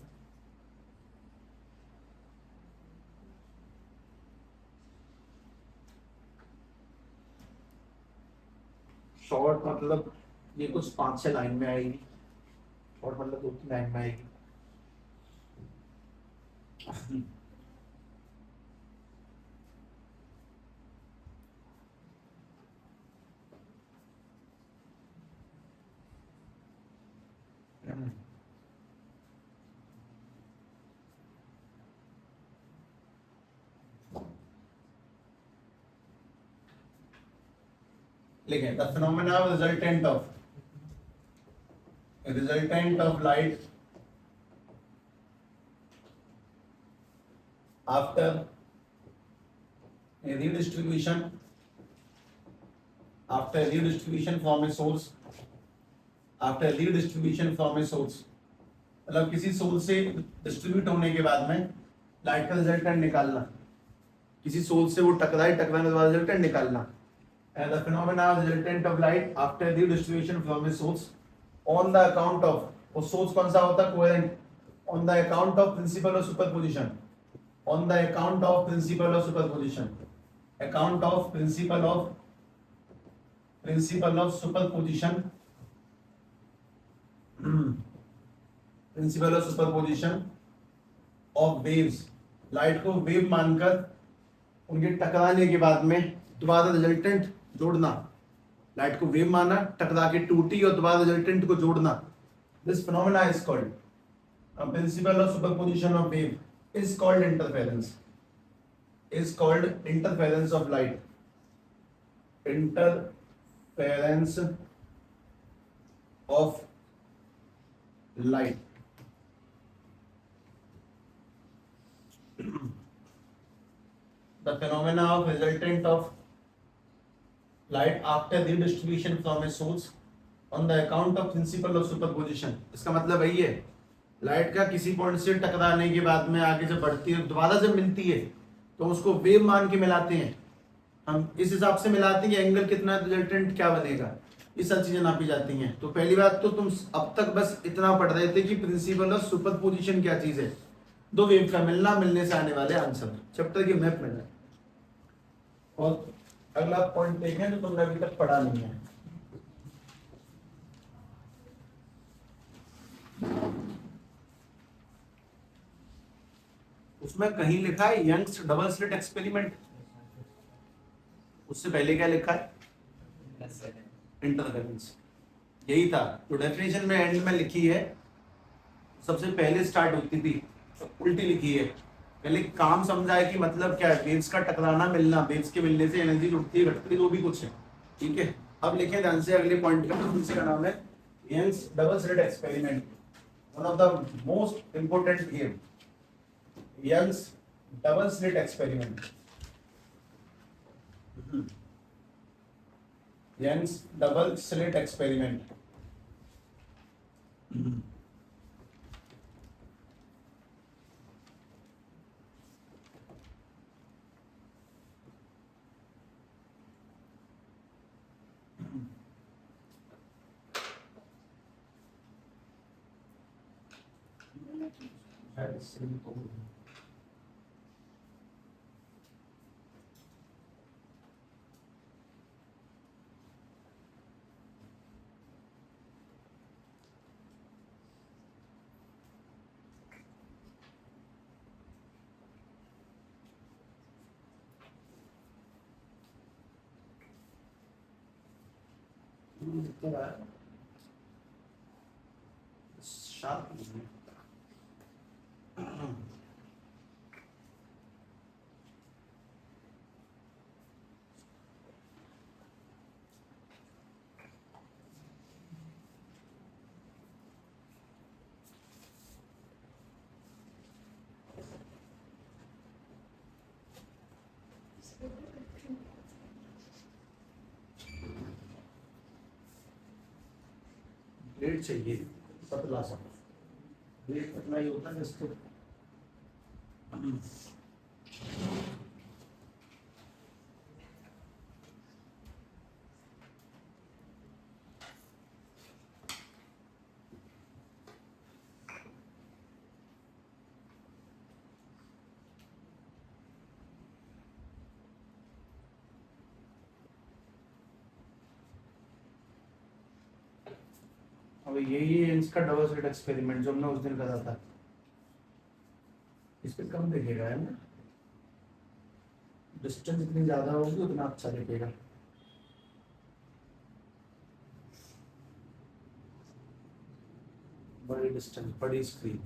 शॉर्ट मतलब ये कुछ 5-6 लाइन में आएगी, शॉर्ट मतलब 2-3 लाइन में आएगी। लिखें, the phenomena resultant of light after a redistribution from a source, मतलब किसी सोर्स से डिस्ट्रीब्यूट होने के बाद में लाइट का रिजल्टेंट निकालना, किसी सोर्स से वो टकराने के बाद रिजल्टेंट निकालना। And the phenomena resultant of light after the distribution from a source on the account of, वो source कौन सा होता है? Coherent. on the account of principle of superposition, principle of superposition of waves, light को wave मानकर उनके टकराने के बाद में दोबारा रिजल्टेंट जोड़ना। लाइट को वेव माना, टकरा के टूटी और दोबारा रिजल्टेंट को जोड़ना। This phenomena is called principle of superposition of wave, is called interference, of light, interference of light. The phenomena of resultant of light after the distribution from a source on the account of principle of superposition। इसका मतलब वही है, light का किसी point से टकराने के बाद में आगे जब बढ़ती है दोबारा जब मिलती है तो उसको वेव मान के मिलाते हैं। हम इस हिसाब से मिलाते हैं कि एंगल कितना, रिजल्टेंट क्या बनेगा, ये सब चीजें नापी जाती हैं। तो पहली बात तो तुम अब तक बस इतना पढ़ रहे थे कि प्रिंसिपल ऑफ सुपरपोजिशन क्या चीज है, दो वेव का मिलना, मिलने से आने वाले आंसर, चैप्टर के मैप में। और अगला पॉइंट देखें जो तुमने अभी तक पढ़ा नहीं है। उसमें कहीं लिखा है यंग्स डबल स्लिट एक्सपेरिमेंट, उससे पहले क्या लिखा है? इंटरफेरेंस। यही था जो डेफिनेशन में एंड में लिखी है, सबसे पहले स्टार्ट होती थी, उल्टी लिखी है। पहले काम समझा है कि मतलब क्या है, वेव्स का टकराना मिलना, वेव्स के मिलने से एनर्जी जुड़ती है घटती है, जो भी कुछ है। ठीक है, अब लिखे ध्यान से अगले पॉइंट का, दूसरे का नाम है Young's double slit experiment, one of the most important game, Young's double slit experiment. Young's double slit experiment. Sharp नहीं है। ब्लेड चाहिए पतला सा, ब्लेड पतला ही होता है जिसको अब यही है इसका डबल स्लिट एक्सपेरिमेंट जो हमने उस दिन करा था। इस पे कम दिखेगा है ना, डिस्टेंस जितनी ज्यादा होगी उतना अच्छा दिखेगा। बड़ी डिस्टेंस, बड़ी स्क्रीन।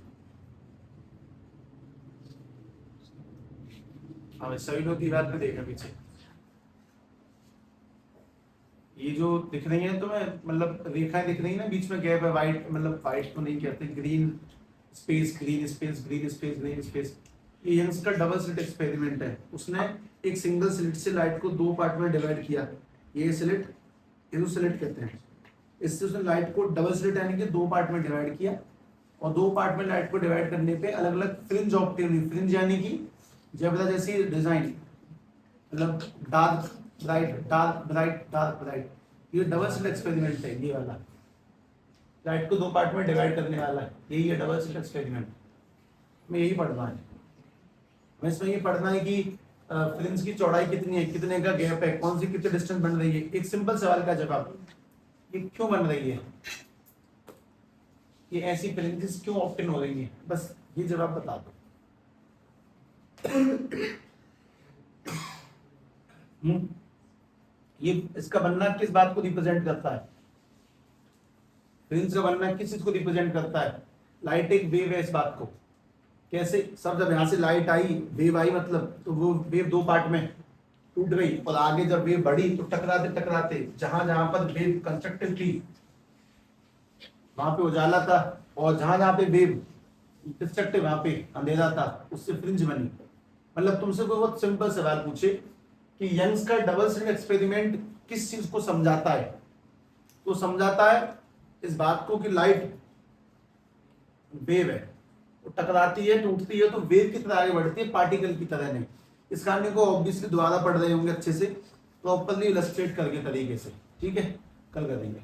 हाँ सभी लोग दीवार पे देखा पीछे, ये जो दिख रही है तुम्हें, मतलब रेखाएं दिख रही है ना, बीच में गैप है, वाइट, मतलब वाइट तो नहीं कहते, green space, green space, green space, green space. ये यंग्स का डबल स्लिट एक्सपेरिमेंट है। उसने एक सिंगल स्लिट से लाइट को दो पार्ट में डिवाइड किया। ये स्लिट, इसको स्लिट कहते हैं। इससे उसने लाइट को डबल स्लिट यानी कि दो पार्ट में डिवाइड किया, और दो पार्ट में लाइट को डिवाइड करने पे अलग अलग फ्रिंज ऑप्टेन हुई। फ्रिंज यानी कि जब जैसी डिजाइन, मतलब dark bright, dark bright, dark bright. ये डबल स्लिट एक्सपेरिमेंट है, ये वाला लाइट को दो पार्ट में डिवाइड करने वाला है, यही है डबल स्लिट एक्सपेरिमेंट। मैं यही पढ़ना है, मैं इसमें ये पढ़ना है कि फ्रिंज की चौड़ाई कितनी है, कितने का गैप है, कौन सी कितनी डिस्टेंस बन रही है। एक सिंपल सवाल का जवाब, ये क्यों बन रही है, ये ऐसी फ्रिंजेस क्यों ऑप्टेन हो रही है, बस ये जवाब बता दो। ये इसका बनना किस बात को रिप्रेजेंट करता है, फ्रिंज का बनना किस चीज को रिप्रेजेंट करता है। लाइट एक वेव है, इस बात को कैसे, सब जब यहां से लाइट आई, वेव आई, मतलब तो वो वेव दो पार्ट में टूट गई, और आगे जब वेव बढ़ी तो टकराते टकराते जहां जहां पर वेव कंस्ट्रक्टिव थी वहां पे उजाला था, और जहां जहां पे वेव डिस्ट्रक्टिव वहां पे अंधेरा था, उससे फ्रिंज बनी। मतलब तुमसे कोई बहुत सिंपल सवाल पूछे कि यंग्स का डबल स्लिट एक्सपेरिमेंट किस चीज को समझाता है, तो समझाता है इस बात को कि लाइट वेव है, वो टकराती है, टूटती है, तो वेव की तरह आगे बढ़ती है, पार्टिकल की तरह नहीं। इस कहानी को ऑब्वियसली दोबारा पढ़ रहे होंगे अच्छे से, प्रॉपरली इलस्ट्रेट करके तरीके से, ठीक है, कल करेंगे।